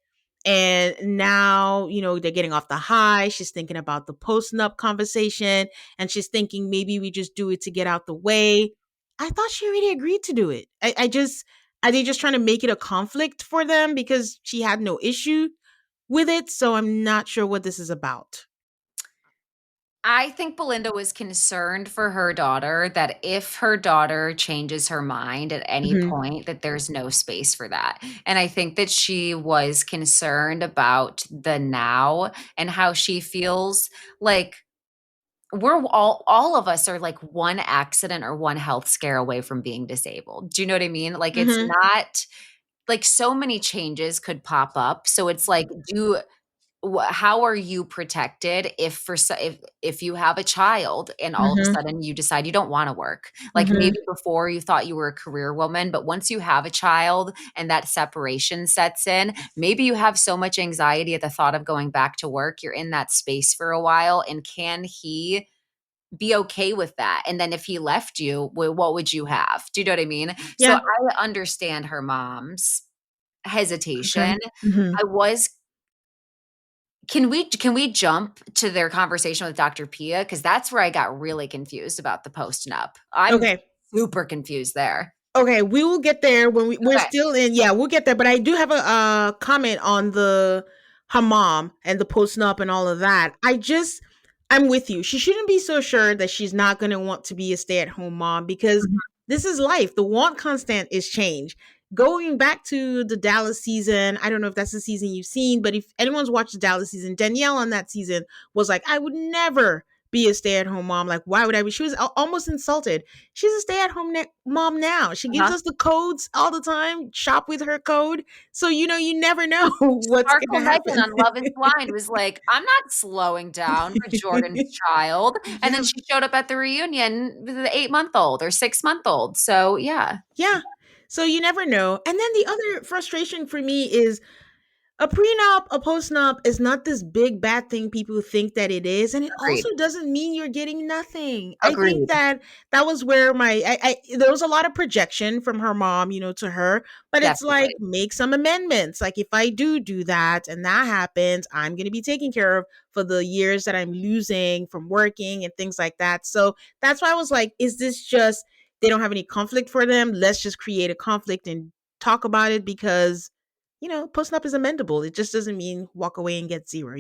and now, they're getting off the high. She's thinking about the post-nup conversation, and she's thinking maybe we just do it to get out the way. I thought she already agreed to do it. Are they just trying to make it a conflict for them because she had no issue with it? So I'm not sure what this is about. I think Belinda was concerned for her daughter that if her daughter changes her mind at any Mhm. point, that there's no space for that. And I think that she was concerned about the now and how she feels like we're all of us are like one accident or one health scare away from being disabled. Do you know what I mean? Like it's Mhm. not like so many changes could pop up. So it's like do how are you protected if if you have a child and all of a Mhm. sudden you decide you don't want to work, like Mhm. maybe before you thought you were a career woman, but once you have a child and that separation sets in, maybe you have so much anxiety at the thought of going back to work, you're in that space for a while, and can he be okay with that? And then if he left you, what would you have? Do you know what I mean? So Yeah. I understand her mom's Okay. hesitation. Mhm. I was can we jump to their conversation with Dr. Pia? Because that's where I got really confused about the post-nup. I'm Okay. super confused there. Okay, we will get there when we're Okay. still in. Yeah, we'll get there. But I do have a comment on the her mom and the posting up and all of that. I'm with you. She shouldn't be so sure that she's not going to want to be a stay at home mom because Mhm. this is life. The want constant is change. Going back to the Dallas season, I don't know if that's the season you've seen, but if anyone's watched the Dallas season, Danielle on that season was like, I would never be a stay at home mom. Like, why would I be? She was almost insulted. She's a stay-at-home mom now. She gives Uh-huh. us the codes all the time. Shop with her code. So you never know what's Sparkle gonna Megan happen. on Love is Blind was like, I'm not slowing down for Jordan's child. And then Yeah, she showed up at the reunion with the 8-month-old or 6-month-old. So yeah, yeah. So you never know. And then the other frustration for me is a prenup, a postnup is not this big bad thing people think that it is, and it agreed. also doesn't mean you're getting nothing. I think Agreed. that was where there was a lot of projection from her mom, to her, but it's like Definitely. make some amendments. Like if I do that and that happens, I'm going to be taken care of for the years that I'm losing from working and things like that. So that's why I was like, is this just they don't have any conflict for them? Let's just create a conflict and talk about it because posting up is amendable. It just doesn't mean walk away and get zero.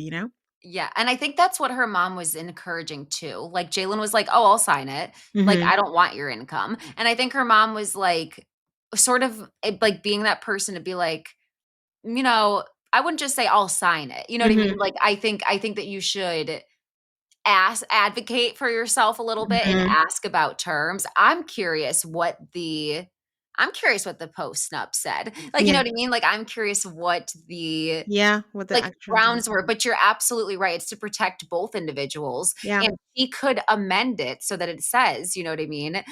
Yeah, and I think that's what her mom was encouraging too. Like Jalen was like, "Oh, I'll sign it. Like Mhm. I don't want your income." And I think her mom was like sort of like being that person to be like, you know, I wouldn't just say I'll sign it. You know what I mean? Mhm. Like I think that you should advocate for yourself a little bit and Mhm. ask about terms. I'm curious what the post snup said. Like, you know Yeah. what I mean? Like I'm curious what the Yeah, what the like actions are. grounds were, but you're absolutely right. It's to protect both individuals. Yeah. And he could amend it so that it says, you know what I mean?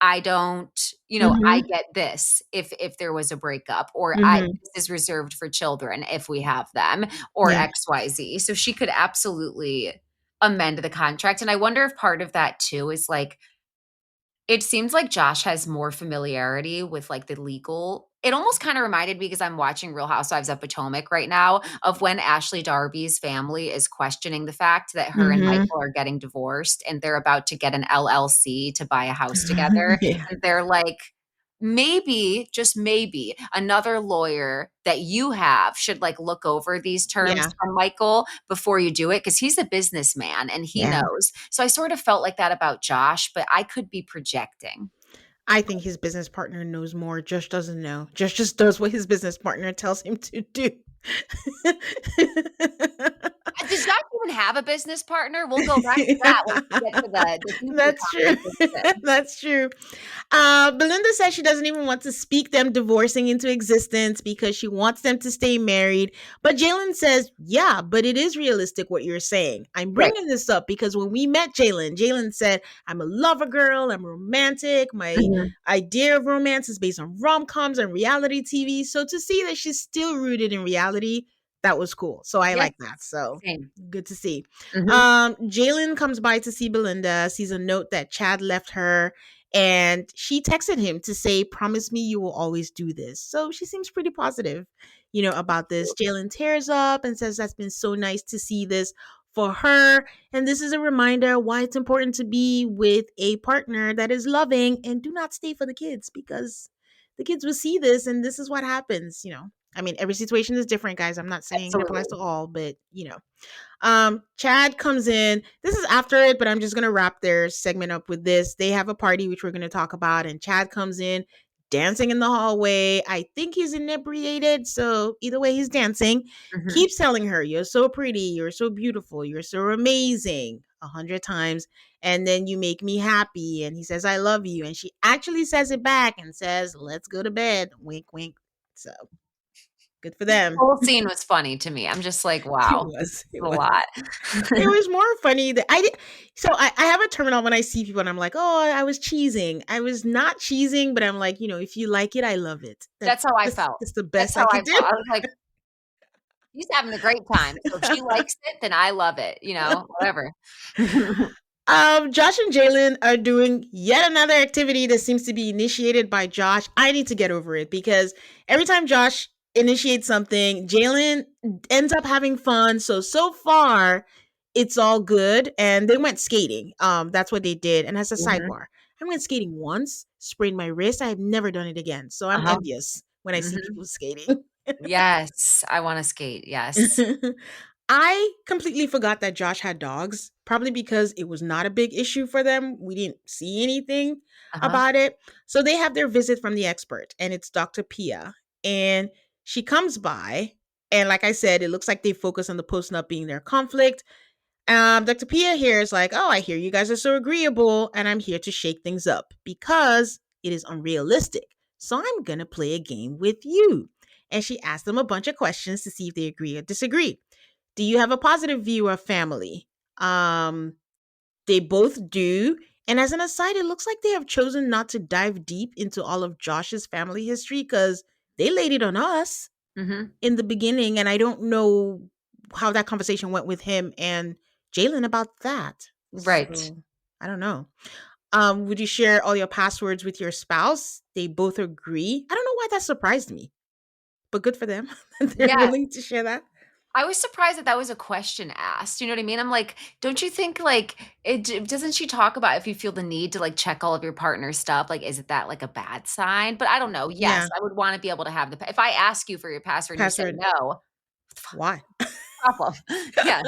I don't, I Mhm. get this if there was a breakup, or I Mhm. this is reserved for children if we have them, or Yeah. XYZ. So she could absolutely amend the contract. And I wonder if part of that too is like, it seems like Josh has more familiarity with like the legal. It almost kind of reminded me, because I'm watching Real Housewives of Potomac right now, of when Ashley Darby's family is questioning the fact that her and Mm-hmm. Michael are getting divorced and they're about to get an LLC to buy a house together. Yeah. And they're like, maybe, just maybe, another lawyer that you have should like look over these terms Yeah. from Michael before you do it, because he's a businessman and he Yeah. knows. So I sort of felt like that about Josh, but I could be projecting. I think his business partner knows more. Josh doesn't know. Josh just does what his business partner tells him to do. Does Josh even have a business partner? We'll go back to that once we get to the deeper That's true. conversation. That's true. Belinda says she doesn't even want to speak them divorcing into existence because she wants them to stay married. But Jalen says, yeah, but it is realistic what you're saying. I'm Right. bringing this up because when we met Jalen, Jalen said, I'm a lover girl. I'm romantic. My Mhm. idea of romance is based on rom-coms and reality TV. So to see that she's still rooted in reality, that was cool. So I Yes, like that. So same. good to see. Mhm. Jalen comes by to see Belinda, sees a note that Chad left her, and she texted him to say, promise me you will always do this. So she seems pretty positive, about this. Jalen tears up and says that's been so nice to see this for her. And this is a reminder why it's important to be with a partner that is loving, and do not stay for the kids, because the kids will see this and this is what happens. I mean, every situation is different, guys. I'm not saying it applies Absolutely. to all, but. Chad comes in. This is after it, but I'm just gonna wrap their segment up with this. They have a party which we're gonna talk about, and Chad comes in dancing in the hallway. I think he's inebriated, so either way, he's dancing. Mhm. Keeps telling her, "You're so pretty, you're so beautiful, you're so amazing," 100 times, and then you make me happy. And he says, "I love you," and she actually says it back and says, "Let's go to bed." Wink, wink. So good for The them. whole scene was funny to me. I'm just like, It wow, was. a It was. lot. It was more funny that I did. So I have a terminal when I see people and I'm like, oh, I was cheesing. I was not cheesing, but I'm like, if you like it, I love it. That's That's how I that's, felt. that's the That's best how I I could felt. do. I was like, he's having a great time. So if she likes it, then I love it, whatever. Josh and Jalen are doing yet another activity that seems to be initiated by Josh. I need to get over it because every time Josh initiates something, Jalen ends up having fun. So far, it's all good. And they went skating. That's what they did. And as a Mhm. sidebar, I went skating once, sprained my wrist. I have never done it again. So I'm Uh-huh. envious when I see Mhm. people skating. Yes, I wanna skate, yes. I completely forgot that Josh had dogs, probably because it was not a big issue for them. We didn't see anything Uh-huh. about it. So they have their visit from the expert, and it's Dr. Pia. And she comes by, and like I said, it looks like they focus on the post-nup being their conflict. Dr. Pia here is like, oh, I hear you guys are so agreeable, and I'm here to shake things up because it is unrealistic. So I'm going to play a game with you. And she asked them a bunch of questions to see if they agree or disagree. Do you have a positive view of family? Um, they both do. And as an aside, it looks like they have chosen not to dive deep into all of Josh's family history because they laid it on us Mhm. in the beginning. And I don't know how that conversation went with him and Jalen about that. Right. So I don't know. Would you share all your passwords with your spouse? They both agree. I don't know why that surprised me, but good for them. They're Yeah. willing to share that. I was surprised that that was a question asked, you know what I mean? I'm like, don't you think, like, doesn't she talk about if you feel the need to, like, check all of your partner's stuff, like, isn't that, like, a bad sign? But I don't know. Yes, Yeah. I would wanna be able to have if I ask you for your password and you say Password. no, Why? problem. Yeah.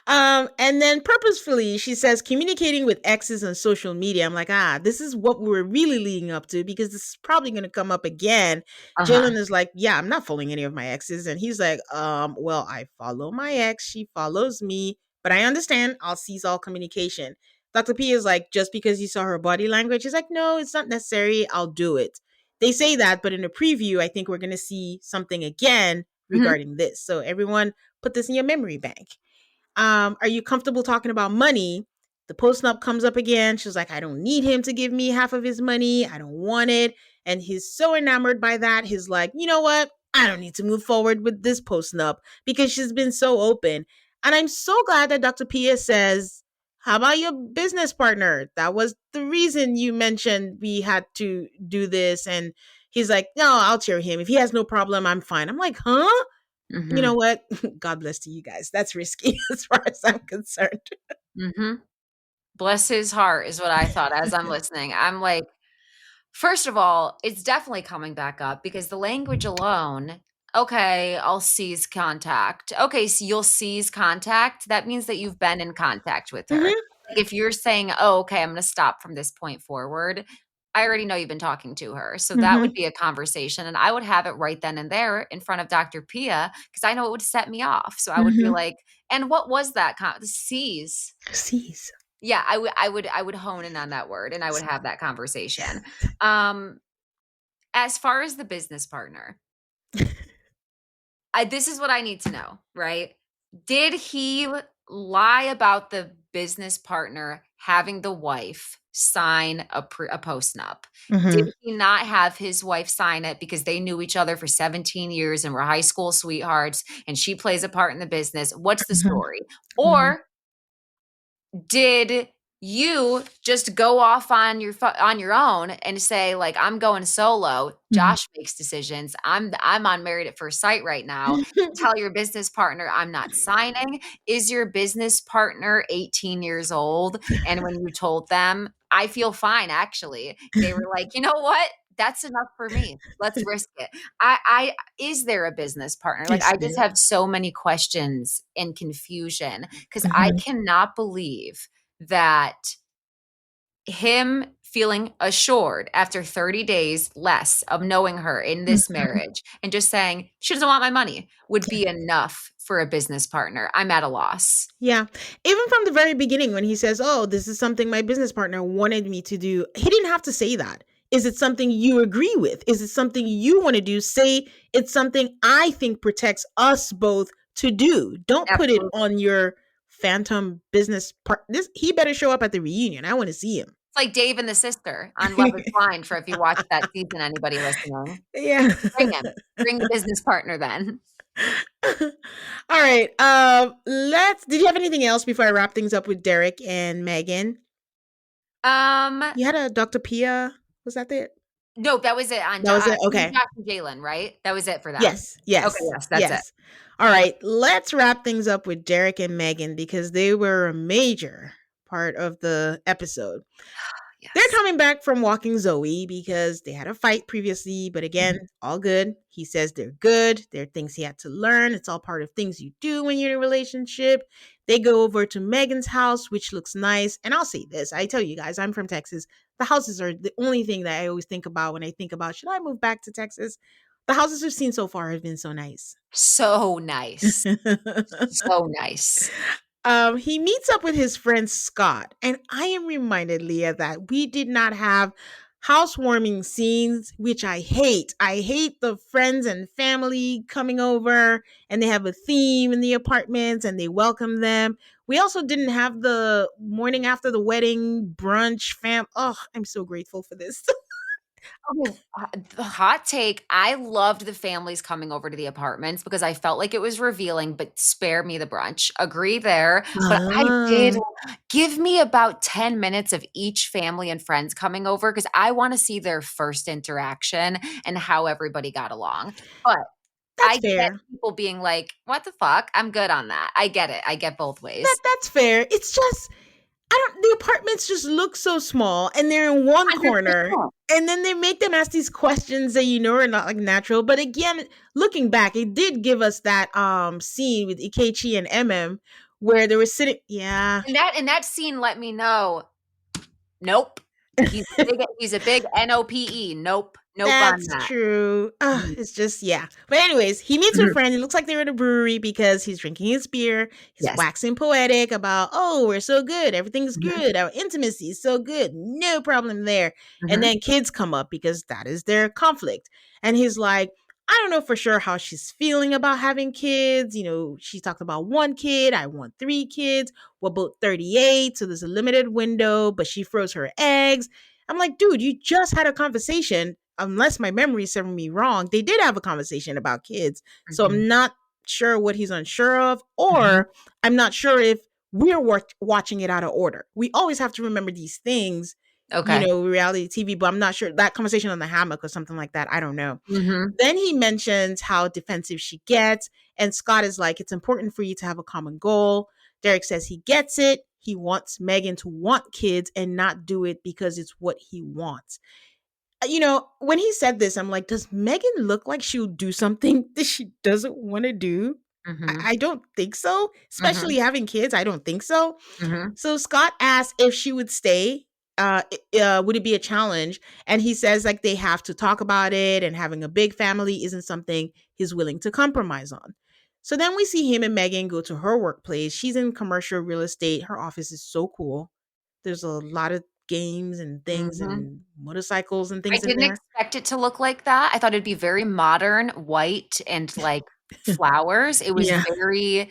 And then purposefully, she says communicating with exes on social media. I'm like, this is what we were really leading up to because this is probably going to come up again. Uh-huh. Jalen is like, yeah, I'm not following any of my exes. And he's like, well, I follow my ex. She follows me, but I understand I'll cease all communication. Dr. P is like, just because you saw her body language, he's like, no, it's not necessary. I'll do it. They say that, but in a preview, I think we're going to see something again Mhm. regarding this. So everyone put this in your memory bank. Are you comfortable talking about money? The post nup comes up again. She's like, I don't need him to give me half of his money. I don't want it. And he's so enamored by that. He's like, you know what? I don't need to move forward with this post nup because she's been so open. And I'm so glad that Dr. Pia says, how about your business partner? That was the reason you mentioned we had to do this. And he's like, no, I'll cheer him. If he has no problem, I'm fine. I'm like, huh? You know what? God bless to you guys. That's risky as far as I'm concerned. Mm-hmm. Bless his heart is what I thought as I'm listening. I'm like, first of all, it's definitely coming back up because the language alone, okay, I'll seize contact. Okay, so you'll seize contact. That means that you've been in contact with her. Mm-hmm. Like if you're saying, oh, okay, I'm going to stop from this point forward, I already know you've been talking to her. So that would Mm-hmm. be a conversation. And I would have it right then and there in front of Dr. Pia because I know it would set me off. So I would be Mm-hmm. like, and what was that? Seize. Sees. Yeah, I would hone in on that word and I would have that conversation. Um, as far as the business partner, this is what I need to know, right? Did he lie about the business partner having the wife sign a post-nup? Did Mm-hmm. he not have his wife sign it because they knew each other for 17 years and were high school sweethearts and she plays a part in the business? What's the story? Mm-hmm. Or did you just go off on your own and say like I'm going solo? Josh makes decisions. I'm on Married at First Sight right now. Tell your business partner I'm not signing. Is your business partner 18 years old? And when you told them, I feel fine actually. They were like, "You know what? That's enough for me. Let's risk it." I is there a business partner? Like Yes, I just ma'am. have so many questions and confusion because I Mm-hmm. cannot believe that him feeling assured after 30 days less of knowing her in this marriage and just saying she doesn't want my money would be enough for a business partner. I'm at a loss. Yeah. Even from the very beginning, when he says, oh, this is something my business partner wanted me to do, he didn't have to say that. Is it something you agree with? Is it something you want to do? Say it's something I think protects us both to do. Don't put it Absolutely. on your phantom business part. This he better show up at the reunion. I want to see him. It's like Dave and the sister on Love is Blind for if you watch that season, anybody listening. Yeah. Bring him. Bring the business partner then. All right. Let's did you have anything else before I wrap things up with Derek and Megan? Um You had a Dr. Pia. Was that it? no, that was it on That was it? Okay. Josh and Jalen, right? That was it for them. Yes, Okay, yes, yes, that's it. yes. All right, let's wrap things up with Derek and Megan because they were a major part of the episode. They're Yes. coming back from walking Zoe because they had a fight previously, but again, all good. He says they're good. There are things he had to learn. It's all part of things you do when you're in a relationship. They go over to Megan's house, which looks nice. And I'll say this I tell you guys, I'm from Texas. The houses are the only thing that I always think about when I think about should I move back to Texas? The houses we've seen so far have been so nice. So nice. So nice. He meets up with his friend Scott, and I am reminded, Leah, that we did not have housewarming scenes, which I hate. I hate the friends and family coming over, and they have a theme in the apartments, and they welcome them. We also didn't have the morning after the wedding brunch fam. Oh, I'm so grateful for this. Okay, the hot take, I loved the families coming over to the apartments because I felt like it was revealing, but spare me the brunch. Agree there. But I did Ah, give me about 10 minutes of each family and friends coming over because I want to see their first interaction and how everybody got along. But that's I get fair. people being like, what the fuck? I'm good on that. I get it. I get both ways. That's fair. It's just I don't the apartments just look so small and they're in one corner 100%. and then they make them ask these questions that you know are not like natural. But again, looking back, it did give us that scene with Ikechi and MM where they were sitting yeah. And that scene let me know, nope. He's a big NOPE. Nope. Nope on That's that. true. Mhm. It's just yeah. But anyways, he meets with a Mhm. friend. It looks like they're at a brewery because he's drinking his beer. He's Yes. waxing poetic about, oh, we're so good. Everything's Mhm. good. Our intimacy is so good. No problem there. And Mhm. then kids come up because that is their conflict. And he's like, I don't know for sure how she's feeling about having kids. You know, she talked about one kid. I want three kids. We're both 38. So there's a limited window, but she froze her eggs. I'm like, dude, you just had a conversation. Unless my memory is serving me wrong, they did have a conversation about kids. So Mhm. I'm not sure what he's unsure of, Mhm. or I'm not sure if we're watching it out of order. We always have to remember these things, Okay. reality TV, but I'm not sure that conversation on the hammock or something like that. I don't know. Mhm. Then he mentions how defensive she gets, and Scott is like, it's important for you to have a common goal. Derek says he gets it. He wants Megan to want kids and not do it because it's what he wants. When he said this, I'm like, does Megan look like she'll do something that she doesn't want to do? Mhm. I don't think so, especially Mhm. having kids. I don't think so. Mhm. So Scott asked if she would stay. Would it be a challenge? And he says like they have to talk about it, and having a big family isn't something he's willing to compromise on. So then we see him and Megan go to her workplace. She's in commercial real estate. Her office is so cool. There's a lot of games and things Mhm. and motorcycles and I things in didn't there. expect it to look like that. I thought it'd be very modern, white, and like flowers. It was Yeah. very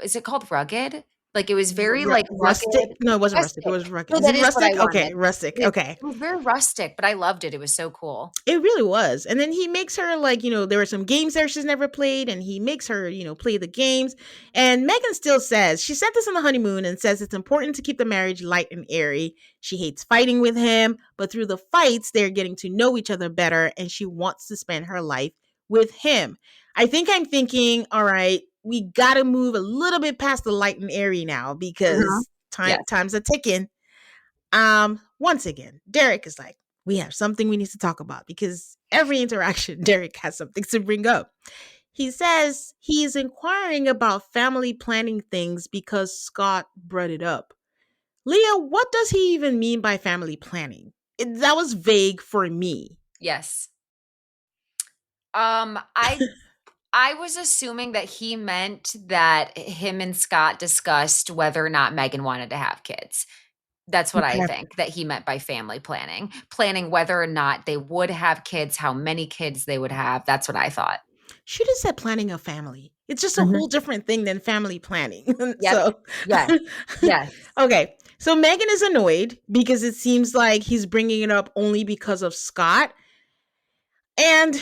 is it called rugged? Like, it was very, like, Rustic? rugged. No, it wasn't rustic. It Rustic. was rugged. No, Is that it is what I rustic? Okay, wanted. rustic. Okay. It was very rustic, but I loved it. It was so cool. It really was. And then he makes her like, there were some games there she's never played, and he makes her, play the games. And Megan still says, she said this on the honeymoon and says it's important to keep the marriage light and airy. She hates fighting with him, but through the fights, they're getting to know each other better, and she wants to spend her life with him. I think I'm thinking, all right, we got to move a little bit past the light and airy now Mhm. because Yes. time's a ticking. Once again, Derek is like, we have something we need to talk about because every interaction, Derek has something to bring up. He says he's inquiring about family planning things because Scott brought it up. Leah, what does he even mean by family planning? That was vague for me. Yes. I was assuming that he meant that him and Scott discussed whether or not Megan wanted to have kids. That's what I Okay. think that he meant by family planning. Planning whether or not they would have kids, how many kids they would have. That's what I thought. Should have said planning a family. It's just a Mhm. whole different thing than family planning. Yep. So, Yes. Yes. okay. So Megan is annoyed because it seems like he's bringing it up only because of Scott. And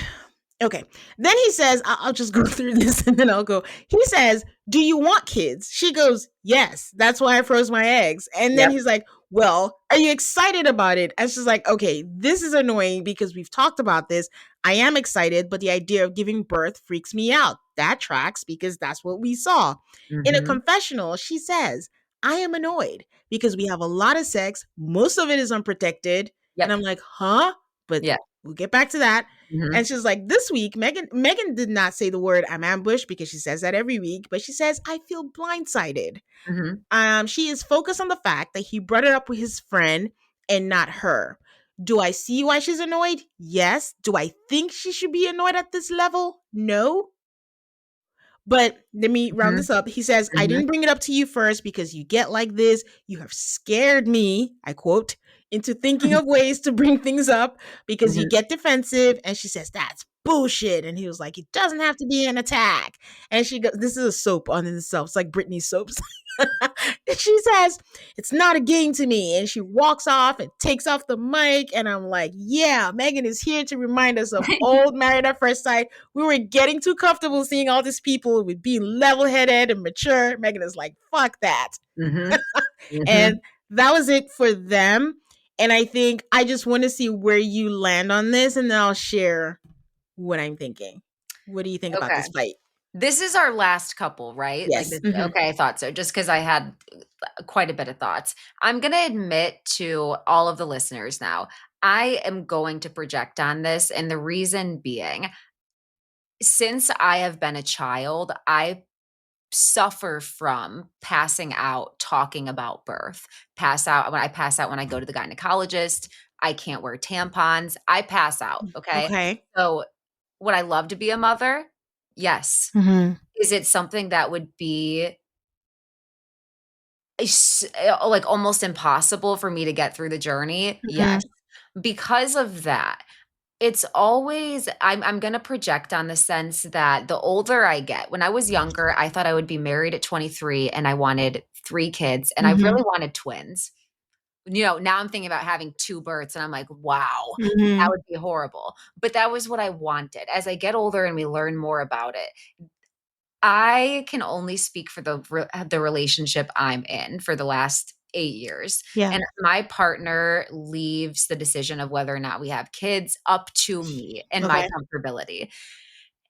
okay, then he says, I'll just go through this and then I'll go. He says, do you want kids? She goes, yes, that's why I froze my eggs. And then Yep. he's like, well, are you excited about it? And she's like, okay, this is annoying because we've talked about this. I am excited, but the idea of giving birth freaks me out. That tracks because that's what we saw. In a Mhm. confessional, she says, I am annoyed because we have a lot of sex. Most of it is unprotected. And Yep. I'm like, huh? But Yeah. we'll get back to that. Mhm. And she's like, this week, Megan did not say the word I'm ambushed because she says that every week, but she says, I feel blindsided. Mhm. She is focused on the fact that he brought it up with his friend and not her. Do I see why she's annoyed? Yes. Do I think she should be annoyed at this level? No. But let me round Mhm. this up. He says, I Mhm. didn't bring it up to you first because you get like this. You have scared me, I quote, into thinking of ways to bring things up because you Mhm. get defensive. And she says, that's bullshit. And he was like, it doesn't have to be an attack. And she goes, this is a soap on itself. It's like Britney soaps. And she says, it's not a game to me. And she walks off and takes off the mic. And I'm like, yeah, Megan is here to remind us of old Married at First Sight. We were getting too comfortable seeing all these people with being level headed and mature. Megan is like, fuck that. Mhm. Mhm. And that was it for them. And I think I just want to see where you land on this and then I'll share what I'm thinking. What do you think about Okay. this fight? This is our last couple, right? Like Yes. this, okay, I thought so, just because I had quite a bit of thoughts. I'm going to admit to all of the listeners now, I am going to project on this. And the reason being, since I have been a child, I suffer from passing out talking about birth. Pass out when I go to the gynecologist. I can't wear tampons. I pass out. Okay. Okay. So would I love to be a mother? Yes. Mm-hmm. Is it something that would be like almost impossible for me to get through the journey? Mm-hmm. Yes. Because of that, it's always I'm gonna project on the sense that the older I get, when I was younger, I thought I would be married at 23 and I wanted 3 kids and I Mm-hmm. really wanted twins. Now I'm thinking about having 2 births and I'm like, wow, that Mm-hmm. would be horrible. But that was what I wanted. As I get older and we learn more about it, I can only speak for the relationship I'm in for the last 8 years, Yeah. and my partner leaves the decision of whether or not we have kids up to me and my Okay. comfortability.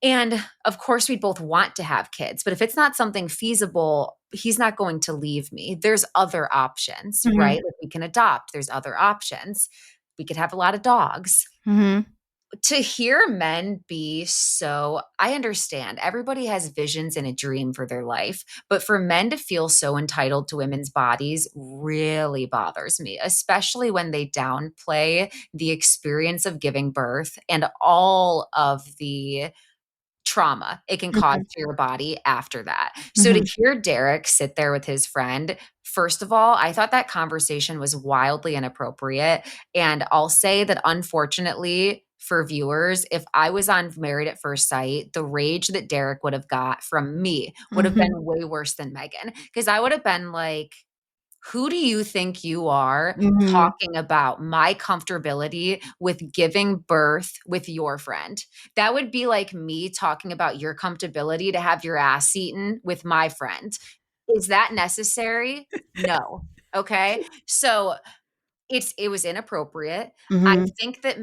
And of course, we both want to have kids, but if it's not something feasible, he's not going to leave me. There's other options, Mm-hmm. right? Like we can adopt, there's other options. We could have a lot of dogs. Mm-hmm. To hear men be so, I understand everybody has visions and a dream for their life, but for men to feel so entitled to women's bodies really bothers me, especially when they downplay the experience of giving birth and all of the trauma it can cause Mm-hmm. to your body after that. So to Mm-hmm. hear Derek sit there with his friend, first of all, I thought that conversation was wildly inappropriate. And I'll say that unfortunately for viewers, if I was on Married at First Sight, the rage that Derek would have got from me would have been way worse than Megan. Because I would have been like, who do you think you are Mm-hmm. talking about my comfortability with giving birth with your friend? That would be like me talking about your comfortability to have your ass eaten with my friend. Is that necessary? No. Okay. So it was inappropriate. I Mm-hmm. think that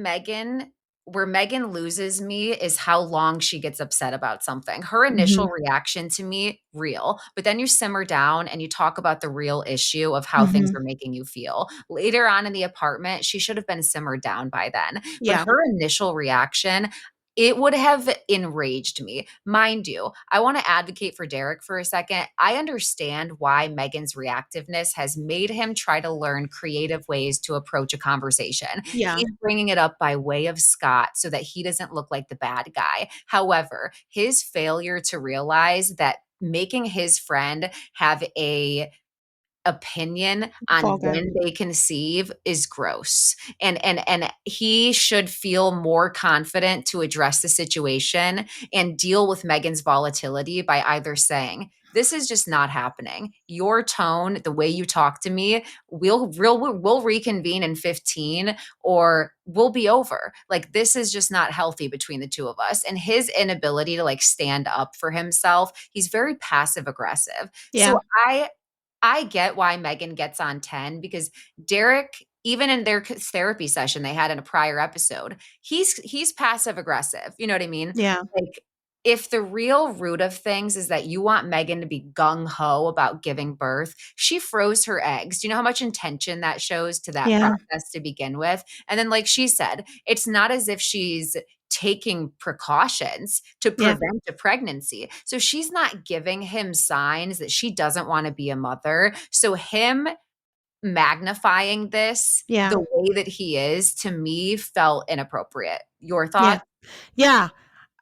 where Megan loses me is how long she gets upset about something. Her initial Mm-hmm. reaction to me, real, but then you simmer down and you talk about the real issue of how things Mm-hmm. are making you feel. Later on in the apartment, she should have been simmered down by then. But Yeah. her initial reaction, it would have enraged me. Mind you, I want to advocate for Derek for a second. I understand why Megan's reactiveness has made him try to learn creative ways to approach a conversation. Yeah. He's bringing it up by way of Scott so that he doesn't look like the bad guy. However, his failure to realize that making his friend have a opinion on Fall guy. when they conceive is gross, and he should feel more confident to address the situation and deal with Megan's volatility by either saying, this is just not happening, your tone, the way you talk to me, we'll reconvene in 15, or we'll be over. Like, this is just not healthy between the two of us. And his inability to like stand up for himself, he's very passive aggressive. Yeah. So I get why Megan gets on 10, because Derek, even in their therapy session they had in a prior episode, he's passive aggressive. You know what I mean? Yeah. Like, if the real root of things is that you want Megan to be gung ho about giving birth, she froze her eggs. Do you know how much intention that shows to that Yeah. process to begin with? And then, like she said, it's not as if she's taking precautions to Yeah. prevent a pregnancy. So she's not giving him signs that she doesn't want to be a mother. So him magnifying this Yeah. the way that he is, to me, felt inappropriate. Your Yeah. thought? Yeah.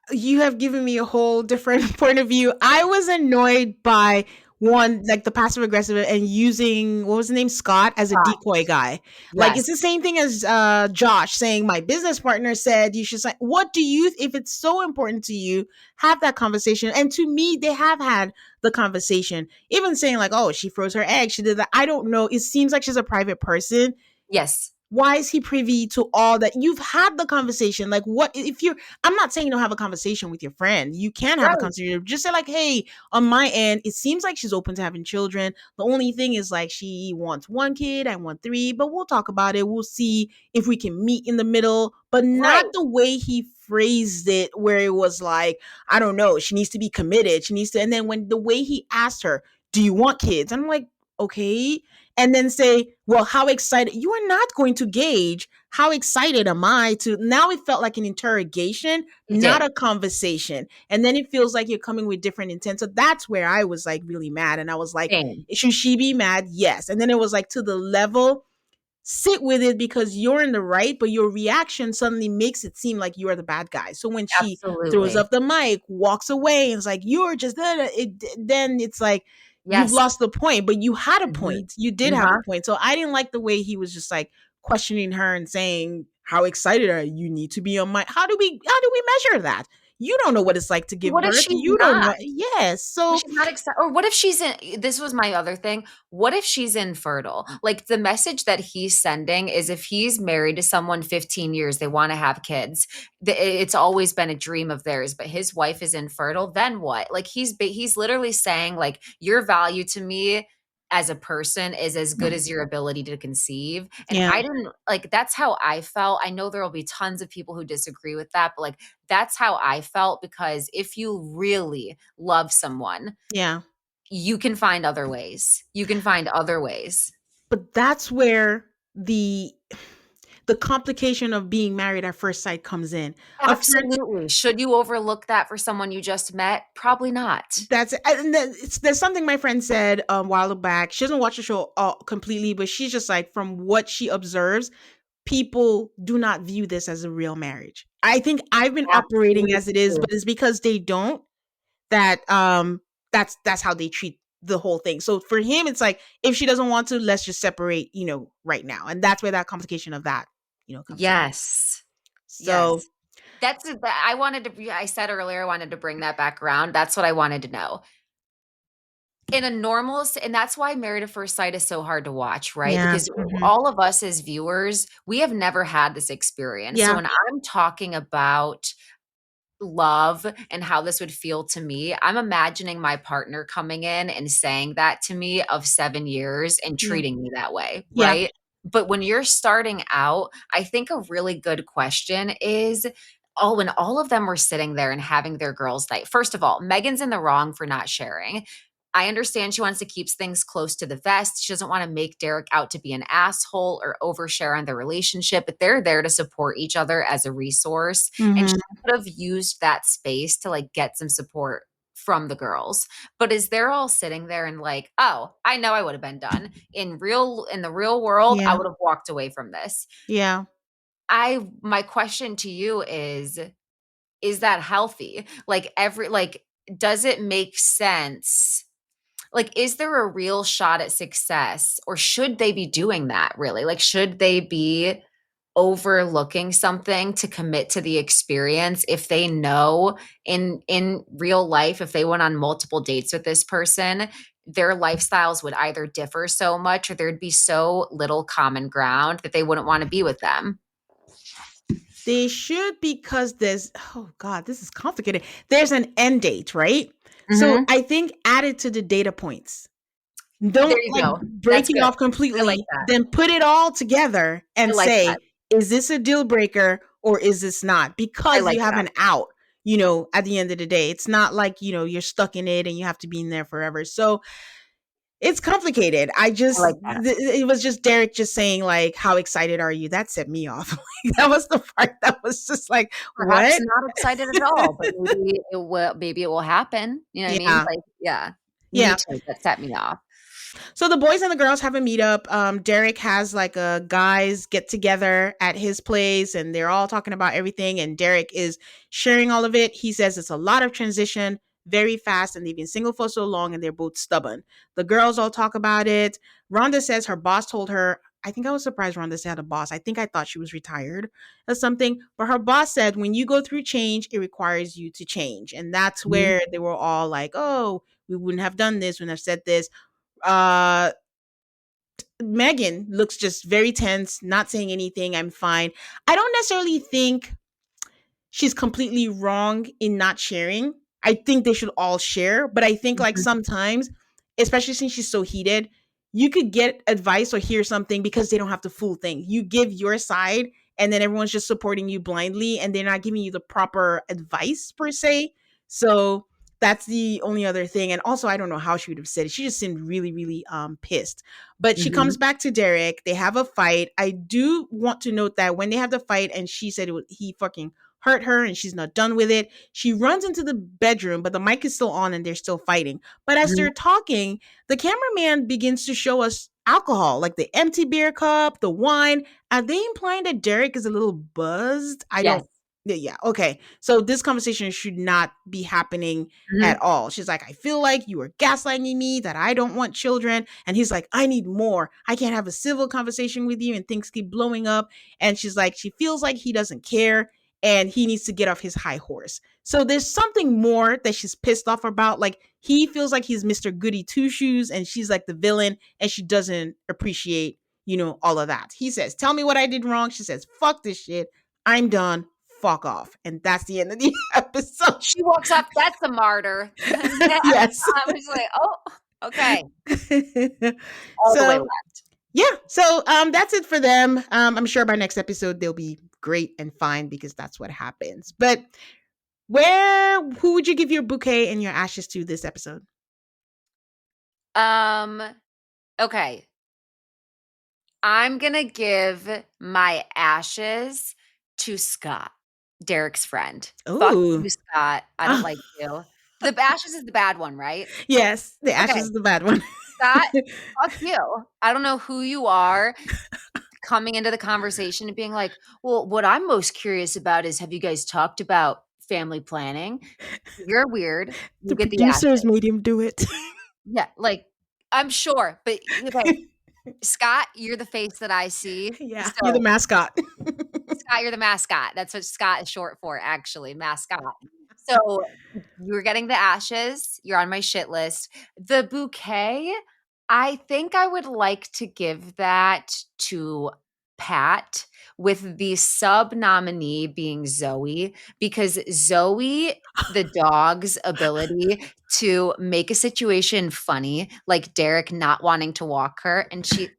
You have given me a whole different point of view. I was annoyed by one, like the passive aggressive and using what was the name, Scott, as a Scott. decoy guy. Like it's Yes. the same thing as Josh saying my business partner said you should sign. What do you, if it's so important to you, have that conversation? And to me, they have had the conversation. Even saying like, oh, she froze her egg, she did that. I don't know. It seems like she's a private person. Yes. Why is he privy to all that? You've had the conversation. Like, what if you're, I'm not saying you don't have a conversation with your friend. You can have a Right. conversation. Just say, like, hey, on my end, it seems like she's open to having children. The only thing is, like, she wants 1 kid, I want 3, but we'll talk about it. We'll see if we can meet in the middle, but not Right. the way he phrased it, where it was like, I don't know, she needs to be committed. She needs to, and then when the way he asked her, do you want kids? I'm like, okay, and then say, well, how excited? You are not going to gauge how excited am I to. Now it felt like an interrogation, It not did. a conversation. And then it feels like you're coming with different intent. So that's where I was like really mad. And I was like, Same. should she be mad? Yes. And then it was like to the level, sit with it because you're in the right, but your reaction suddenly makes it seem like you are the bad guy. So when she throws Absolutely. up the mic, walks away, and it's like, you're just then it's like, you've Yes. lost the point, but you had a Hmm. point. You did have a Uh-huh. point. So I didn't like the way he was just like questioning her and saying, how excited are you? You need to be on my, how do we measure that? You don't know what it's like to give What if birth. she's You don't not? know. Yes. What So if she's not or what if she's in, this was my other thing. What if she's infertile? Like the message that he's sending is if he's married to someone 15 years, they want to have kids. It's always been a dream of theirs, but his wife is infertile. Then what? Like he's literally saying like your value to me as a person is as good as your ability to conceive. And yeah, I didn't like that's how I felt. I know there will be tons of people who disagree with that, but like that's how I felt because if you really love someone, yeah. you can find other ways. You can find other ways. But that's where the complication of being married at first sight comes in. A friend Absolutely. Should you overlook that for someone you just met? Probably not. That's and then there's something my friend said a while back. She doesn't watch the show completely, but she's just like from what she observes, people do not view this as a real marriage. I think I've been operating as it is, Absolutely. but it's because they don't that that's how they treat the whole thing. So for him, it's like if she doesn't want to, let's just separate, right now, and that's where that complication of that comes in. Yes. So Yes. I wanted to, I said earlier, I wanted to bring that back around. That's what I wanted to know. In a normal, and that's why Married at First Sight is so hard to watch, right? yeah, Because mhm, all of us as viewers, we have never had this experience. So yeah, when I'm talking about love and how this would feel to me, I'm imagining my partner coming in and saying that to me of 7 years and yeah, treating me that way, yeah, right? But when you're starting out, I think a really good question is, oh, when all of them were sitting there and having their girls' night. First of all, Megan's in the wrong for not sharing. I understand she wants to keep things close to the vest. She doesn't want to make Derek out to be an asshole or overshare on their relationship, but they're there to support each other as a resource. And she mhm, could have used that space to like get some support from the girls. But as they're all sitting there and like, oh, I know I would have been done. In the real world, I yeah, would have walked away from this. yeah. My question to you is that healthy? Like does it make sense? Like, is there a real shot at success or should they be doing that really? Like, should they be overlooking something to commit to the experience if they know in real life, if they went on multiple dates with this person, their lifestyles would either differ so much or there'd be so little common ground that they wouldn't want to be with them? They should, because there's, oh God, this is complicated. There's an end date, right? So Hmm. I think add it to the data points. There Don't you like go. break That's it good. off I like completely, that. then put it all together I and like that. say, is this a deal breaker or is this not? I Because like you have that. an out, at the end of the day. It's not like, you're stuck in it and you have to be in there forever. So it's complicated. I like that. It was just Derek just saying like, how excited are you? That set me off. That was the part that was just like, Perhaps what? not excited at all, but maybe it will happen. You know what I mean? Yeah. Like, yeah. Me Yeah. too. That set me off. So the boys and the girls have a meetup. Derek has like a guys get together at his place and they're all talking about everything. And Derek is sharing all of it. He says it's a lot of transition, very fast, and they've been single for so long and they're both stubborn. The girls all talk about it. Rhonda says her boss told her, I think I was surprised Rhonda said a boss. I think I thought she was retired or something. But her boss said when you go through change, it requires you to change. And that's Mhm. where they were all like, oh, we wouldn't have done this, wouldn't have said this. uh Megan looks just very tense, not saying anything. I'm fine. I don't necessarily think she's completely wrong in not sharing. I think they should all share, but I think like Mhm. sometimes, especially since she's so heated, you could get advice or hear something because they don't have the full thing. You give your side and then everyone's just supporting you blindly and they're not giving you the proper advice per se. So that's the only other thing. And also I don't know how she would have said it. She just seemed really, really pissed. But she comes Mhm. back to Derek. They have a fight. I do want to note that when they have the fight and she said he fucking hurt her and she's not done with it. She runs into the bedroom, but the mic is still on and they're still fighting. But as Mhm. they're talking, the cameraman begins to show us alcohol, like the empty beer cup, the wine. Are they implying that Derek is a little buzzed? I Yes. don't. Yeah, okay. So this conversation should not be happening at Mhm. all. She's like, I feel like you are gaslighting me, that I don't want children. And he's like, I need more. I can't have a civil conversation with you and things keep blowing up. And she's like, she feels like he doesn't care and he needs to get off his high horse. So there's something more that she's pissed off about. Like, he feels like he's Mr. Goody Two Shoes and she's like the villain, and she doesn't appreciate, all of that. He says, "Tell me what I did wrong." She says, "Fuck this shit. I'm done. Fuck off." And that's the end of the episode. She walks off. That's a martyr. Yes. I was like, oh, okay. All the way left. Yeah. So that's it for them. I'm sure by next episode they'll be great and fine, because that's what happens. But who would you give your bouquet and your ashes to this episode? Okay. I'm gonna give my ashes to Scott, Derek's friend. Ooh. Fuck you, Scott. I don't like you. The ashes is the bad one, right? Yes, the ashes is the bad one. Scott, fuck you. I don't know who you are coming into the conversation and being like, well, what I'm most curious about is, have you guys talked about family planning? You're weird. You The get the producers ashes. made him do it. Yeah, like, I'm sure, but okay. Scott, you're the face that I see. Yeah, So, you're the mascot. Scott, you're the mascot. That's what Scott is short for, actually, mascot. So you're getting the ashes. You're on my shit list. The bouquet, I think I would like to give that to Pat, with the sub nominee being Zoe, because Zoe, the dog's ability to make a situation funny, like Derek not wanting to walk her, and she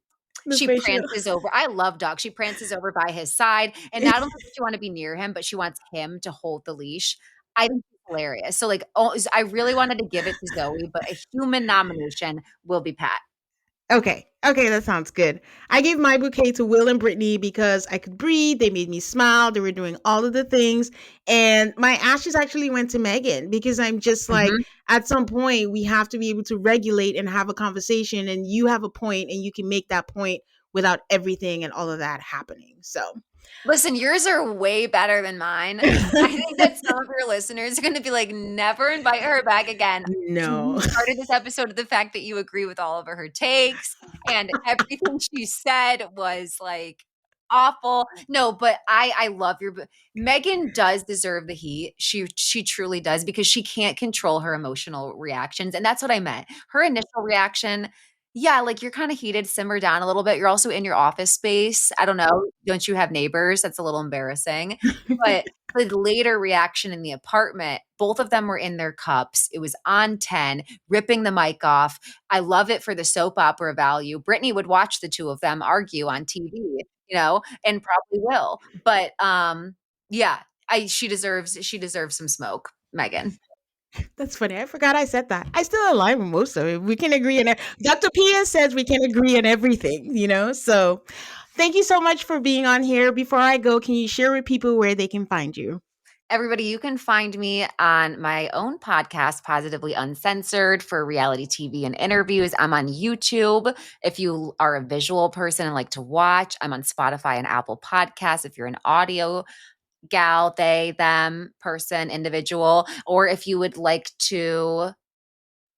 prances over. I love dogs. She prances over by his side, and not only does she want to be near him, but she wants him to hold the leash. I think it's hilarious. So, like, I really wanted to give it to Zoe, but a human nomination will be Pat. Okay, that sounds good. I gave my bouquet to Will and Brittany because I could breathe. They made me smile. They were doing all of the things. And my ashes actually went to Megan, because I'm just like, at some point, we have to be able to regulate and have a conversation. And you have a point, and you can make that point without everything and all of that happening. So, listen, yours are way better than mine. I think that some of your listeners are going to be like, never invite her back again. No. You started this episode with the fact that you agree with all of her takes, and everything she said was like awful. No, but I love Megan does deserve the heat. She truly does, because she can't control her emotional reactions. And that's what I meant. Her initial reaction, yeah, like, you're kind of heated, simmer down a little bit. You're also in your office space. I don't know. Don't you have neighbors? That's a little embarrassing. But the later reaction in the apartment, both of them were in their cups. It was on 10, ripping the mic off. I love it for the soap opera value. Brittany would watch the two of them argue on TV, and probably will. But yeah, she deserves some smoke, Megan. That's funny. I forgot I said that. I still align with most of it. We can agree on it. Dr. Pia says we can agree on everything, So thank you so much for being on here. Before I go, can you share with people where they can find you? Everybody, you can find me on my own podcast, Positively Uncensored, for reality TV and interviews. I'm on YouTube if you are a visual person and like to watch. I'm on Spotify and Apple Podcasts if you're an audio gal, they, them, person, individual. Or if you would like to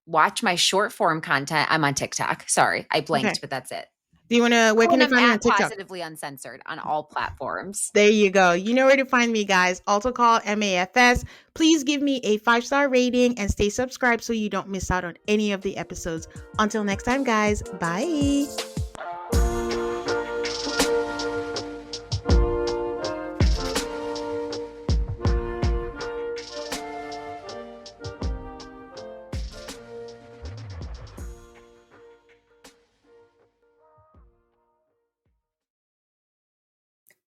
watch my short form content, I'm on TikTok. Sorry, I blinked, but that's it. Do you want to, where can you find me on TikTok? Positively Uncensored on all platforms. There you go. You know where to find me, guys. Also call MAFS. Please give me a 5-star rating and stay subscribed so you don't miss out on any of the episodes. Until next time, guys. Bye.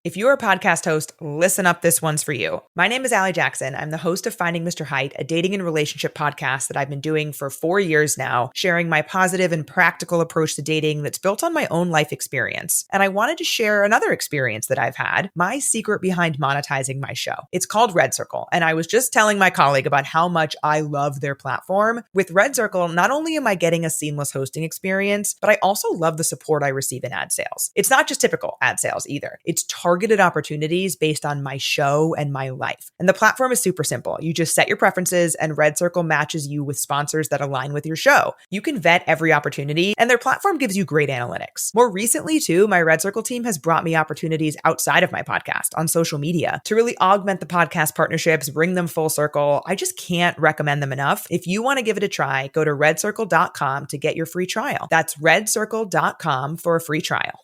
If you're a podcast host, listen up, this one's for you. My name is Allie Jackson. I'm the host of Finding Mr. Height, a dating and relationship podcast that I've been doing for 4 years now, sharing my positive and practical approach to dating that's built on my own life experience. And I wanted to share another experience that I've had, my secret behind monetizing my show. It's called Red Circle, and I was just telling my colleague about how much I love their platform. With Red Circle, not only am I getting a seamless hosting experience, but I also love the support I receive in ad sales. It's not just typical ad sales either. It's targeted targeted opportunities based on my show and my life. And the platform is super simple. You just set your preferences and Red Circle matches you with sponsors that align with your show. You can vet every opportunity and their platform gives you great analytics. More recently too, my Red Circle team has brought me opportunities outside of my podcast on social media to really augment the podcast partnerships, bring them full circle. I just can't recommend them enough. If you want to give it a try, go to redcircle.com to get your free trial. That's redcircle.com for a free trial.